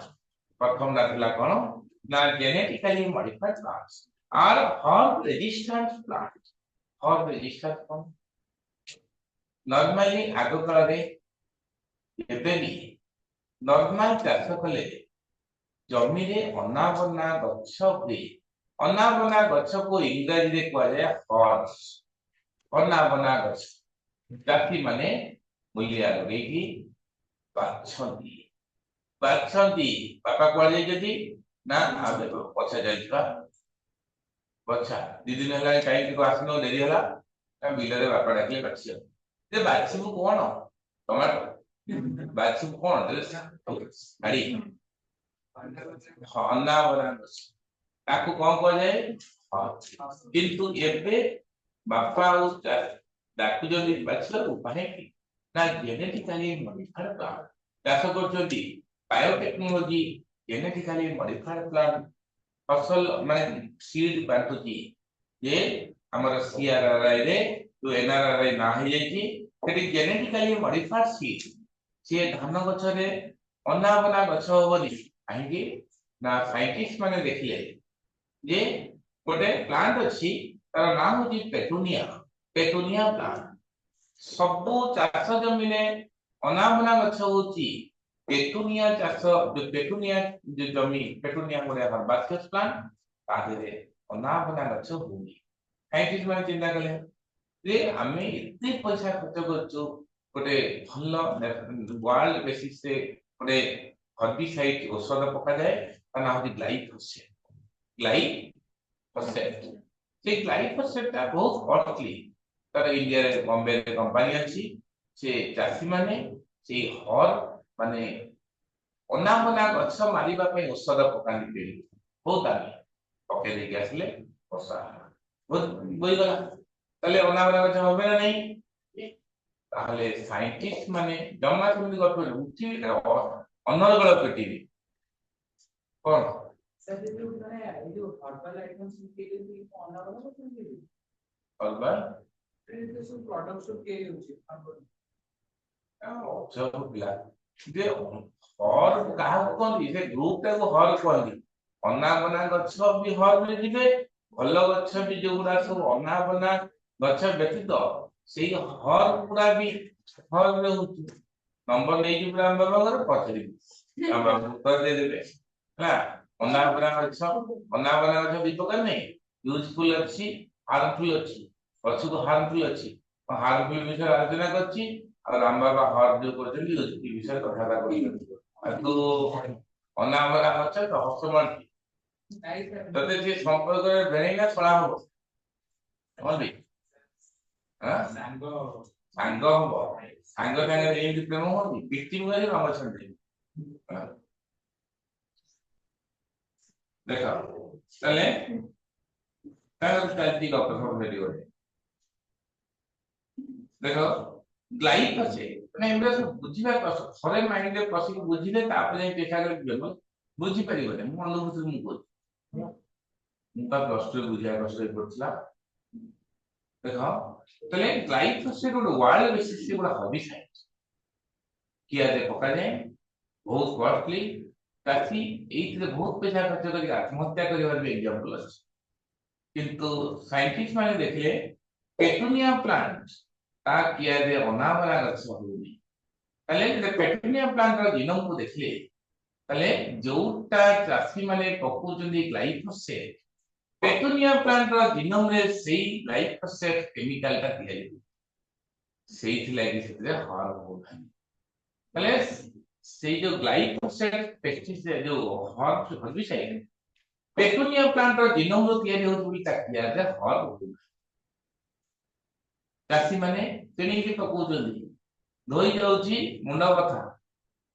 प्रथम दाखला कोन ना genetically modified plants are herb resistant plant, herb resistant कोन नॉर्मली आगो काल रे एबे भी नॉर्मल चाष कले जमी रे अनाबना गछ हुए, अनाबना गछ को इंग्रजी रे कहवा जाय हर्ब्स, अनाबना गछ जाति माने मूल्य लगे कि बाछंती बापा कहले जदी ना आबे पछा जाइबा बच्चा दीदी ने हला टाइम को आसनो देरी हला ना बिलरे बापा डाकले बाछियो ते बाछिबु कोन टमाटो बाछिबु कोन गाड़ी हन्ना बना ताकू कोन कह जाय किंतु एबे बापा डाकू जदी बाछियो उपाय कि ना जेनेटिकली मॉडिफाइड प्लांट चाष करछोती बायोटेक्नोलॉजी जेनेटिकली मॉडिफाइड प्लांट फसल माने सीड बांटुची जे हमर सीआरआरआई रे तो एनआरआरआई ना हे जेती सेठी जेनेटिकली मॉडिफाइड सीड से धान गछ रे अनाबना गछ होबनी काहेकि ना साइंटिस्ट माने देखिले जे गोटे प्लांट अछि तार नाम होची पेटूनिया प्लांट, सब चाष जमी ने अनाबना गछ होची पेटूनिया चाष, जो पेटूनिया जो जमी पेटूनिया गोटे हर्बासियस प्लांट तादरे अनाबना गछ होनी, साइंटिस्ट माने चिंता कले जे आमे इतने पैसा खर्च करछु गोटे भल वर्ल्ड बेसिस से गोटे हर्बिसाइड औषध पका जाए ता ना होती ग्लाइफोसेट से ग्लाइफोसेट ता बहुत कॉस्टली तर इंडिया रे बॉम्बे रे कंपनी अछि से चासी माने से हर माने अनाबना गछ मारिबा पे औषध पकानी पे बहुत दामी पके दे गसले वर्षा बहुत बोई गला तले अनाबना गछ होबे ना नहीं ताहले साइंटिस्ट माने जम्मा सुनी गप उठी अनर्गल पेटीबी कोन सर जो है ये जो हर्बल आइटम्स के लिए भी अनर्गल होती है हर्बल ये सब प्रोडक्ट्स के लिए होती है सब बिला जे हर काहा कोन इसे ग्रुप ता को हर कोन अनाबना गछ भी हर में दिबे ଭଲ ଗଛ ବି ଯୋଉଗୁଡା ସବୁ ଅନାବନା ଗଛ ବ୍ୟତୀତ ସେଇ ହର ଗୁଡା ବି ହରରେ ହଉଛି ନମ୍ବର ନେଇକି ପୁରା ଆମ ବାବାଙ୍କର ପଚାରିବି ଆମ ବାବା ଉତ୍ତର ଦେଇଦେବେ ହେଲା ଅନାବନା ଗଛ ଦି ପ୍ରକାର ନାହିଁ ୟୁଜଫୁଲ ଅଛି ହାର୍ମଫୁଲ ଅଛି ଗଛକୁ ହାର୍ମଫୁଲ ଅଛି ହାର୍ମଫୁଲ ବିଷୟରେ ଆଲୋଚନା କରିଛି ଆଉ ରାମ ବାବା ହର ଯୋଉ କରୁଛନ୍ତି ୟୁଜଫୁଲ ବିଷୟରେ କଥାବାର୍ତ୍ତା କରୁଛନ୍ତି ଆଉ ତୁ ଅନାବନା ଗଛ ତ ହସ ମାରୁଛି ତତେ ସେ ସମ୍ପର୍କରେ ଭେଣେଇନା ଶଳା ହବ କହନ୍ତି ସାଙ୍ଗ ହବ ସାଙ୍ଗ ସାଙ୍ଗରେ ଏମିତି ପ୍ରେମ ହୁଅନ୍ତି ପିଟି ମୁହଁରେ କାମ ଛାଡି ଦେଖ ତାହେଲେ ତାଙ୍କର ଚାଲିଛି ଗପ ସବୁ ସେଠି ଗୋଟେ ଦେଖ ଗ୍ଲାଇଫୋସେଟ୍ ମାନେ ଏଗୁଡା ସବୁ ବୁଝିବା କଷ୍ଟ ଥରେ ମାଇଣ୍ଡରେ ପଶିକି ବୁଝିଲେ ତାପରେ ଯାଇ ଚେଷ୍ଟା କରି ବୁଝିପାରିବନି ମୁଁ ଅନୁଭୂତି ମୁଁ କହୁଛି ମୁଁ ତା ପ୍ଲସ ଟୁ ବୁଝିବା କଷ୍ଟ ପଡୁଥିଲା ଦେଖ ତାହେଲେ ଗ୍ଲାଇଫୋସେଟ୍ ଗୋଟେ ୱାର୍ଲ୍ଡ ବେସିସରେ ଗୋଟେ ହର୍ବିସାଇଡ୍ କିଆରେ ପକାଯାଏ ବହୁତ କଷ୍ଟଲି ଚାଷୀ ଏଇଥିରେ ବହୁତ ପଇସା ଖର୍ଚ୍ଚ କରି ଆତ୍ମହତ୍ୟା କରିବାର ବି ଏକ୍ସାମ୍ପଲ ଅଛି କିନ୍ତୁ ସାଇଣ୍ଟିଷ୍ଟ ମାନେ ଦେଖିଲେ ପେଟୁନିଆ ପ୍ଲାଣ୍ଟ ତା କିଆରେ ଅନାବନା ଗଛ ହଉନି ତାହେଲେ ପେଟୁନିଆ ପ୍ଲାଣ୍ଟର ଜିନୋମକୁ ଦେଖିଲେ ତାହେଲେ ଯୋଉଟା ଚାଷୀ ମାନେ ପକଉଛନ୍ତି ଗ୍ଲାଇଫୋସେଟ୍ पेटुनिया प्लांट रो जीनोम रे सेही ग्लाइफोसेट केमिकल ता तैयारी सेही लागी सेते हार्म हो तले सेही जो ग्लाइफोसेट पेस्टिसाइड जो हर्बिसाइड पेटुनिया प्लांट रो जीनोम रो तैयारी हो तुली ताकिया रे हार्म हो चासी माने तेनी के पकोउचंदी धोई जाउची मुंडा कथा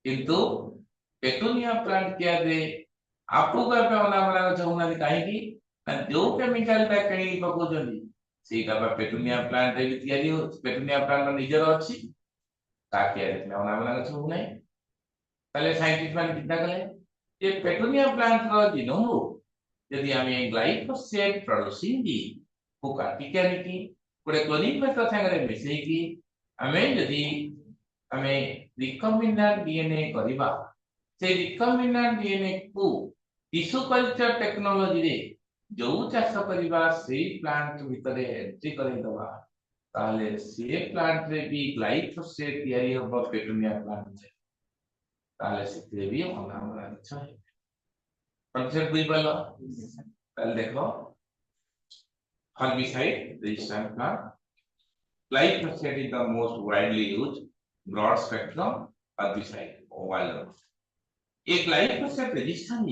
किंतु पेटुनिया प्लांट किया रे आपको का पे होना वाला चाहुना काहे की जो केमिकल ता कणी पकोचंदी सेटा बा पेटुनिया प्लांट रे तैयारी हो पेटुनिया प्लांट निजर अछि ताके नावना वाला छ नै ताले साइंटिस्ट मान चिंता कले ये पेटुनिया प्लांट रो जीनोम यदि हमें ग्लाइफोसेट प्रोड्यूसिंग दी को काटिकानिकी कोडे क्लोनिंग मेथड संगे मिसई की हमें यदि हमें रिकॉम्बिनेंट डीएनए करिबा से रिकॉम्बिनेंट डीएनए को टिश्यू कल्चर टेक्नोलॉजी रे जो चाष करवा से प्लांट भितर एंट्री करदवा ताले से प्लांट रे भी ग्लाइफोसेट तैयारी हो पेटुनिया प्लांट रे ताले से भी अनामना अच्छा है कॉन्सेप्ट बुझ पालो ताले देखो herbicide resistant plant glyphosate is the most widely used broad spectrum herbicide worldwide a glyphosate resistant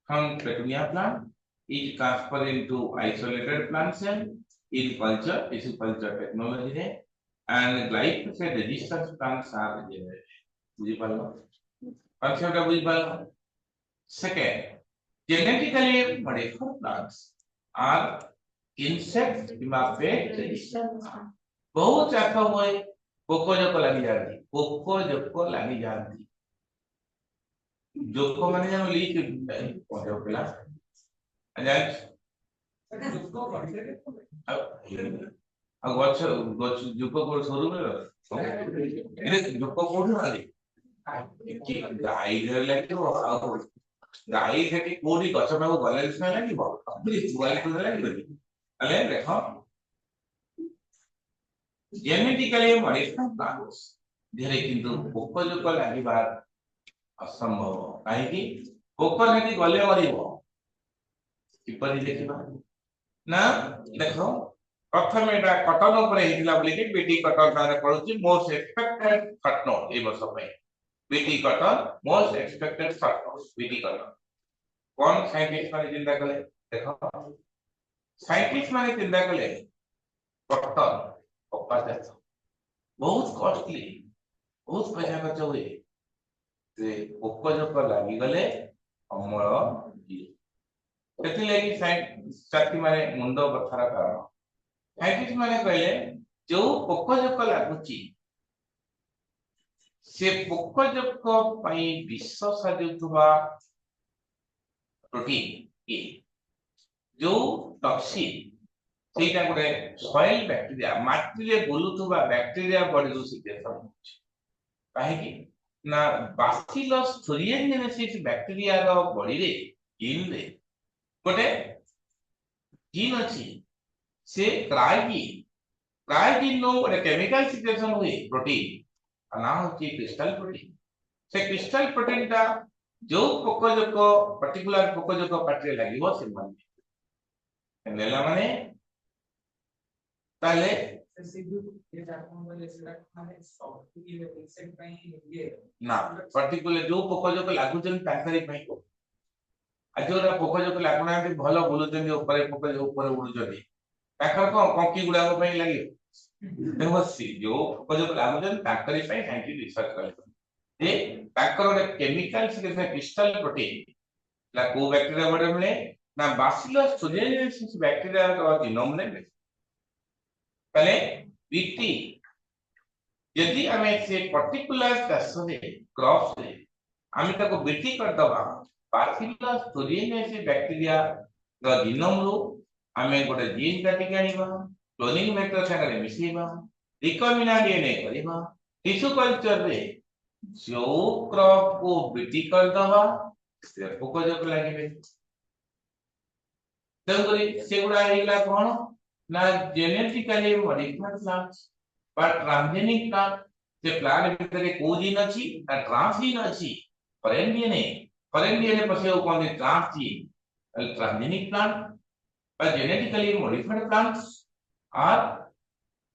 from petunia plant is transferred into isolated plant cell in culture, tissue culture technology, and glyphosate resistant plants are generated. Concept. Second, genetically modified plants are insect pest resistant. बहुत चाक हुए Poco joke लगी जाती Poco joke लगी जाती joke माने जन leak पहुंचो पिला जान गछ गछ जुक को सरू में एने जुक कोठी मारी कि गाई घर लागिबो आ गाई सेठी कोठी गछ में गले दिसना लागिबो बुआली तो लागिबो अले देखो जेनेटिकली मॉडिफाइड प्लांट्स धीरे किंतु पोक जोक लागिबा असंभव काहे कि पोक सेठी गले मरिबो किपरि देखिबा ना देखो प्रथम एटा कटन ऊपर हेतिला बोली कि बीटी कटन तारे पडुची मोस्ट एक्सपेक्टेड फटनोट ए वर्ष पे बीटी कटन मोस्ट एक्सपेक्टेड फटनोट बीटी कटन कौन साइंटिस्ट माने चिंता कले देखो साइंटिस्ट माने चिंता कले कटन कपास बहुत कॉस्टली बहुत पैसा खर्च हुए से पोक जोक लागि गले अमल सेथिलागी साथी माने मुंडो कथार कारण साइंटिस्ट माने कहले जो पोक जोक लागुची से पोक जोक पई विष साजुथुबा प्रोटीन ए जो टॉक्सिन सेटा गोटे सॉइल बैक्टीरिया माटी रे बोलुथुबा बैक्टीरिया बॉडी रो सिचुएशन होची काहे कि ना बासिलस थुरिएनजेनेसिस बैक्टीरिया रो बॉडी रे इन रे गोटे जीन अच्छी से क्राइजीन नो गोटे केमिकल सिचुएशन हुए प्रोटीन ना होची क्रिस्टल प्रोटीन से क्रिस्टल प्रोटीन टा जो पोकजोक पर्टिकुलर पोकजोक पार्टी लागिवो से माने ताले ना पर्टिकुलर जो पोकजोक लागुचन ताकरी पई आज जोरा पोकजोक लागुना भल बुलुचन ऊपर पोकजोक ऊपर उडुचन ताकर को कंकी गुडा पई लागि देखो सी जो पोकजोक लागुचन ताकरी पई साइंटिस्ट रिसर्च करले जे ताकर गोटे केमिकल से क्रिस्टल प्रोटीन ला को बैक्टीरिया बडे मिले ना बासिलस thuringiensis बैक्टीरिया का जीनोम ने मिले पहले बीटी यदि हमें से पर्टिकुलर चाष रे क्रॉप्स रे आमी ताको बीटी कर दबा बासिलस thuringiensis बैक्टीरिया का जीनोम रो हमें गोटे जीन काटी आनिबा क्लोनिंग मेथड संगे मिसेबा रिकॉम्बिनेंट डीएनए करबा टिश्यू कल्चर रे जो क्रॉप को बीटी कर दबा से पोकजोक लागिबे तेणुकरी सेगुड़ा हेला कोन ना genetically modified plants but transgenic plant से प्लांट भितर को जीन अछि ना ट्रांसजीन अछि फॉरेन डीएनए पसे कोन transgene transgenic plant but genetically modified plants are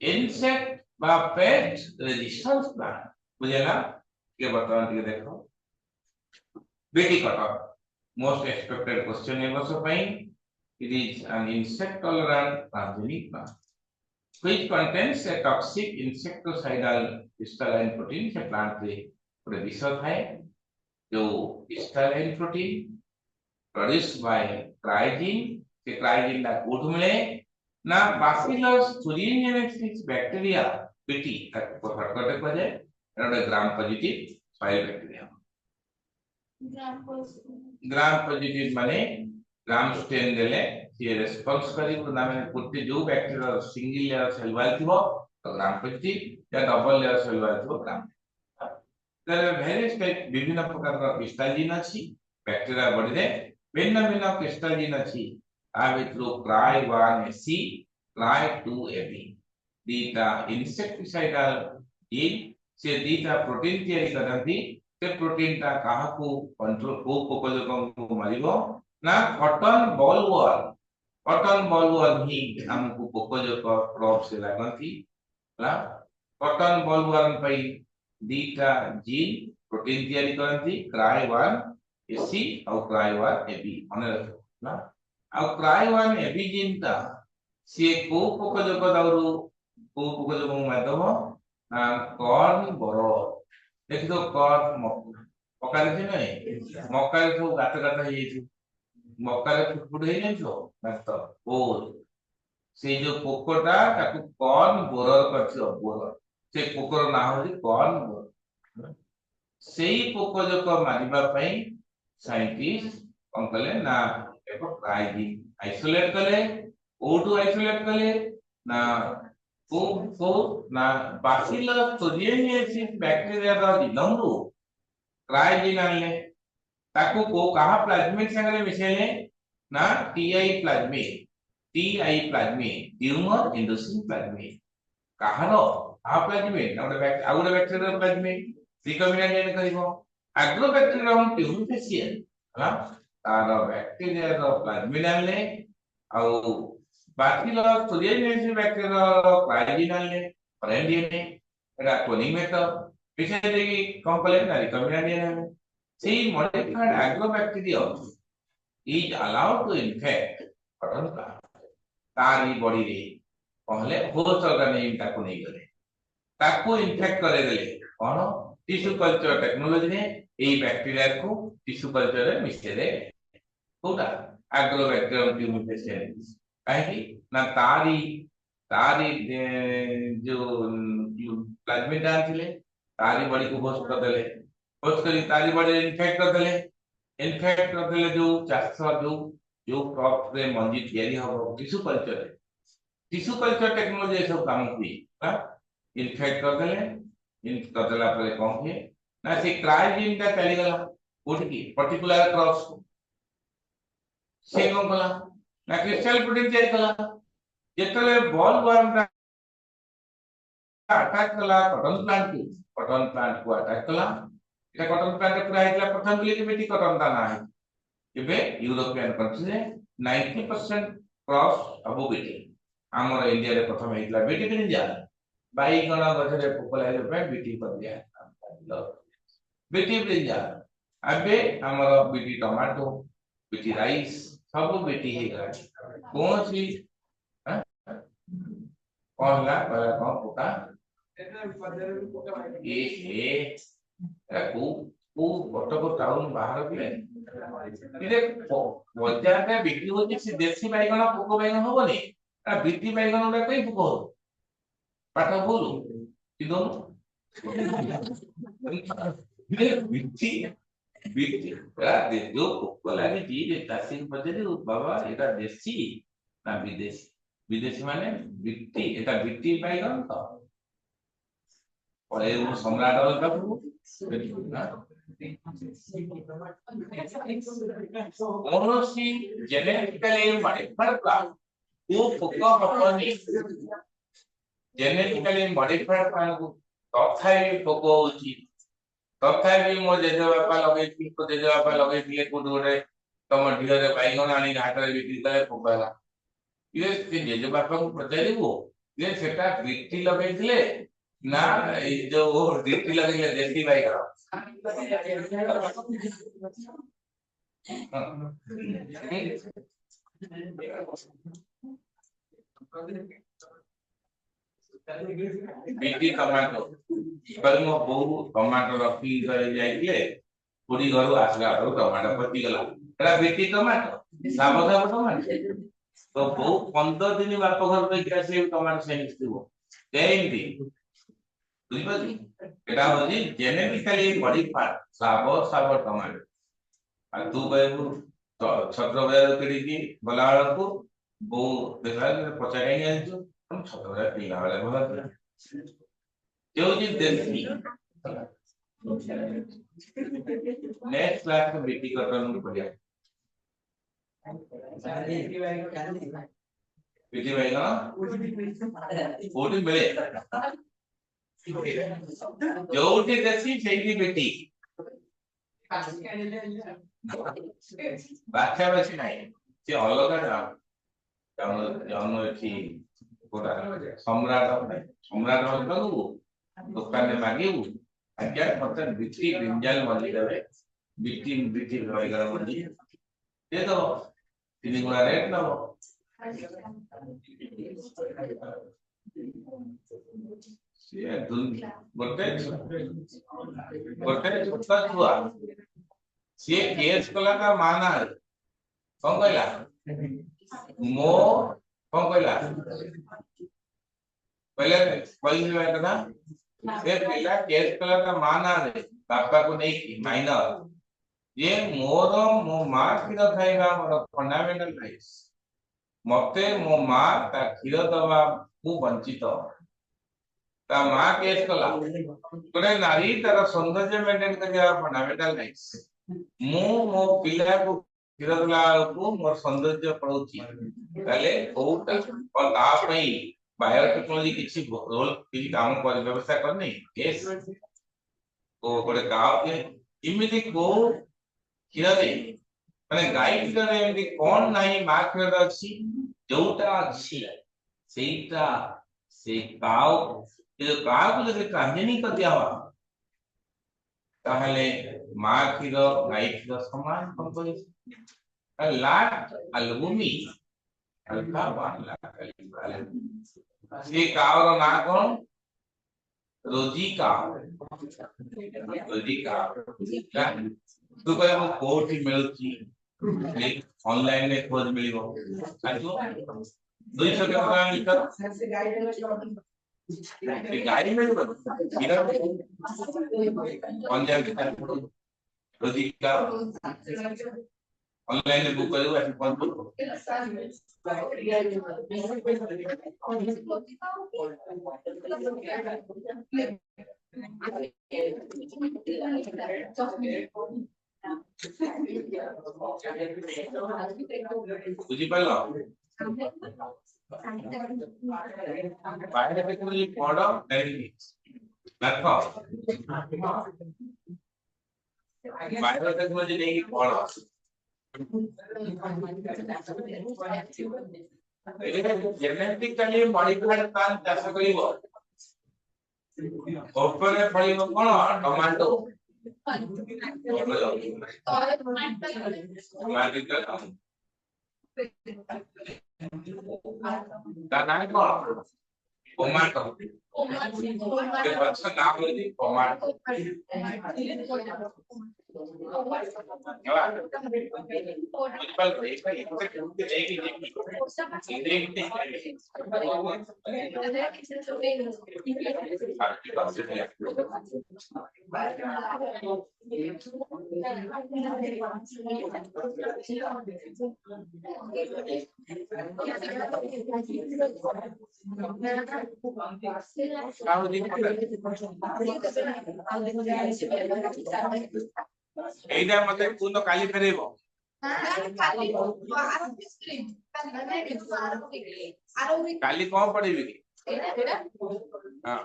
insect বা pest resistance plant बुझेला के बर्तमान के देखो बेटी कटक most expected question है बस पई it is an insect tolerant transgenic plant which contains a toxic insecticidal crystalline protein से plant रे पूरे विषय है जो crystalline protein produced by cryogene से क्राइजीन ला कोठ मिले ना बासिलस thuringiensis बैक्टीरिया बीटी को हटकटे को जाए एटा gram positive soil bacteria gram positive माने ग्राम स्टेन देले ये रेस्पॉन्स करिबो ना माने पुट्टी जो bacteria single layer cell wall थिबो तो ग्राम पॉजिटिव या डबल लेयर सेल वाल थिबो ग्राम there are various type विभिन्न प्रकार का क्रिस्टल जीन अछि बैक्टीरिया बॉडी रे भिन्न भिन्न क्रिस्टल जीन अछि through cry1ac cry2ab दीटा इंसेक्टिसाइडल जीन से दीटा प्रोटीन तैयारी करथि से प्रोटीन ता काहा को कंट्रोल को पोकजोक को मारिबो ना कॉटन बॉलवर्म ही हमको पोकजोक क्रॉप से लागंती ना कॉटन बॉलवर्म पई दीटा जीन प्रोटीन तैयारी करथि cry1ac और cry1ab मने रखो ना आ क्राई1 एबी जीन ता से को पोकजोक दाउरु को पोकजोक माध्यम ना कॉर्न बोरो देखि तो कॉर्न मक्का रे नै मक्का रे सब गात गात हे छि मक्का रे फुटफुट हे नै छो मस्त बोल से जो पोकोटा ताकू कॉर्न बोरर करछो बोरर से पोकर ना हो कॉर्न बोरर सेही पोकजोक मारिबा पई साइंटिस्ट कोन कले ना एको क्राइजीन आइसोलेट कले O2 आइसोलेट कले ना को ना बासिलस thuringiensis बैक्टीरिया का जीनोम रो क्राइजीन आनले ताको को कहा प्लाज्मिड संगे मिसेले ना TI plasmid tumour inducing plasmid कहारो आ प्लाज्मिड ना गोटे बैक्टीरिया प्लाज्मिड रिकॉम्बिनेंट डीएनए करिवो एग्रोबैक्टीरिया हम ट्यूमफेसियल हला तार बैक्टीरिया रो प्लाज्मिड आनले आ बासिलस thuringiensis बैक्टीरिया रो क्राइजीन आनले फॉरेन डीएनए एटा क्लोनिंग मेथड पीछे देखि कंप्लीट ना रिकॉम्बिनेंट डीएनए से modified agrobacteria is allowed to infect cotton का तारी बॉडी रे पहले होस्ट ऑर्गेनिज्म ताको नै गले ताको इन्फेक्ट करे देले कोन टिश्यू कल्चर टेक्नोलॉजी ने एई बैक्टीरिया को टिश्यू कल्चर रे मिक्स दे कोटा एग्रोबैक्टीरियम ट्यूमफेसियलिस काहे ना तारी जो प्लाज्मिड आनथिले तारी बॉडी को होस्ट कर देले होस्ट करी तारी बॉडी इन्फेक्ट कर देले जो चाष जो क्रॉप रे मंजी तैयारी हो टिश्यू कल्चर टेक्नोलॉजी सब काम हुई हां इन्फेक्ट कर देला पर कोन के ना से क्राइजीन का चली गला कोठी की पर्टिकुलर क्रॉप्स को से कोन कला ना क्रिस्टल प्रोटीन तैयारी कला जेतले बॉल वर्म अटैक कला कॉटन प्लांट को अटैक कला এটা কটন প্লান্টে পুরা হইলা প্রথম বলি যে বেটি কটন তা না ଏବେ ୟୁରୋପିଆନ କଣ୍ଟ୍ରିରେ 90% କ୍ରସ୍ ସବୁ ବେଟି ଆମର ଇଣ୍ଡିଆରେ ପ୍ରଥମ ହେଇଥିଲା ବେଟି ବ୍ରିଞ୍ଜା ବାଇଗଣ ଗଛରେ ପୋକ ଲାଗିବା ପାଇଁ ବେଟି କରିଦିଆ ବେଟି ବ୍ରିଞ୍ଜା ଏବେ ଆମର ବେଟି ଟମାଟୋ ବେଟି ରାଇସ୍ ସବୁ ବେଟି ହେଇଗଲା କୌଣସି କଣ ହେଲା କହିଲା କଣ ପୋକା ଏ को कटक टाउन बाहर भी बजार में बिक्री होती से देसी बैगण पोक बैगण होबनी बीटी बैगण गुड़ा कई पोक हो पाठ बोलू कि दोनों बीटी बीटी जो पोक लगे चाषी पचारे बाबा एटा देसी ना विदेशी विदेशी माने बीटी एटा बीटी बैगण तो और सम्राट कौनसी जेनेटिकली मॉडिफाइड प्लांट को पोक हबनी जेनेटिकली मॉडिफाइड प्लांट को तथापि पोक होची तथापि मो जेजे बापा लगे को जेजे बापा लगे दिले को गोटे तम ढिरे बैगण आनी घाट रे बिक्री करे पोक हला ये जेजे बापा को पचारिबो ये सेटा बिक्री लगे दिले ना जो डिटी लगे देसी बैगण बीटी टमाटो पर मो बहु टमाटो रखी करे जाइले पूरी घर आसला टमाटो पति गला एटा बीटी टमाटो साबधान टमाटो तो बहु 15 दिन बाप घर पे क्या से टमाटो से निस्तिबो देइंदी बुझिपाली एटा होजी जेनेटिकली मॉडिफाइड साब टमाटो आ तू कहबू छत्र बेर केडी की बलाळ को बहु देखा पचाई नहीं आजो हम छत्र बेर पिला वाले भला जो जी देसी नेक्स्ट क्लास में बेटी कटन पड़िया बेटी भाई ना कोटी मिले जोटी देसी सेही बेटी बाछा बाछी नहीं से अलग जन्म एठी गोटा सम्राट सम्राट होतलु दुकान में मागिबु आज्ञा मत बिटी ब्रिंजाल मल्ली देबे बिटी बिटी बैगण मल्ली दे दो 3 गुणा रेट लो गोटे छोटा छुआ सी केस कला का माना कौन कहला मो कौन कहला पहले कोई कथा से पिला केस कला का माना रे पापा को नहीं की माइनर ये मोर मो मां क्षीर खाइबा मोर फंडामेंटल राइट्स मते मो मां ता क्षीर दबा को वंचित ता मां केस कला गोटे नारी तार सौंदर्य मेंटेन करिया फंडामेंटल राइट्स मो मो पिला को क्षीर दला को मोर सौंदर्य पड़ोची ताले कोटा और ता पई बायोटेक्नोलॉजी किछि रोल किछि काम कर व्यवस्था करनी केस को गोटे गांव के इमिति को क्षीर दे माने गाय क्षीर रे एमि कोन नाही मां क्षीर अछि जोटा अछि सेटा से गांव जो गांव को जब ट्रांसजेनिक कर दिया हुआ ताहले मां क्षीर गाय क्षीर समान कंपोजिशन लाट अलबुमी अल्फा 1 लाख से काव रो ना कोन रोजी का तू कहे वो कोठी मिलची ऑनलाइन में खोज मिलिबो आजो 200 के प्रकार लिखत गाड़ी में इधर पंजाब के रोजी का ऑनलाइन में बुक करो ऐसे कौन बोल ବୁଝିପାରିଲ? ବାୟୋ ଟେକ୍ନୋଲୋଜି ପଢ ନେଇକି ଦେଖ ବାୟୋ ଟେକ୍ନୋଲୋଜି ନେଇକି ପଢ ଜେନେଟିକାଲି ମଡିଫାଏଡ ପ୍ଲାଣ୍ଟ ଚାଷ କରିବ ଉପରେ ଫଳିବ କଣ ଟମାଟୋ ତା ନାଁ କଣ ଟମାଟୋ ଗଛ ନାଁ ହଉଛି ଟମାଟୋ এইটা মতে কোন কালি ফেরেইব কালি কଣ ପଢେଇବି କି ହଁ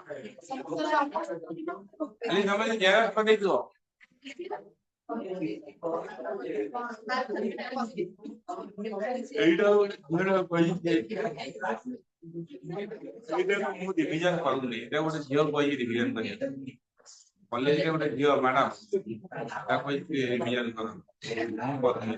କାଲି ତମେ ଜେରକ୍ସ କରିଦେଇଥିବ এইটা ଗୋଟେ କହିଛି এইଟା ମୁଁ ରିଭିଜନ କରୁନି ଏଇଟା ଗୋଟେ ଝିଅ କହିଛି ରିଭିଜନ କରିବା କଲେଜରେ ଗୋଟେ ଝିଅ ମ୍ୟାଡାମ ତା କହିଛି ରିଭିଜନ କର ମୁଁ କରୁନି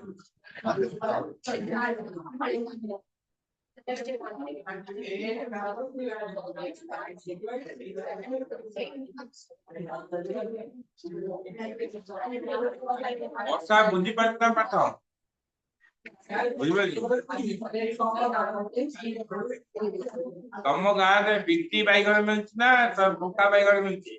ବର୍ଷା ବୁଝିପାରୁଛ ନା ପାଠ ବୁଝିପାରିଲି ତମ ଗାଁରେ ବିଟି ବାଇଗଣ ମିଳୁଛି ନା ପକା ବାଇଗଣ ମିଳୁଛି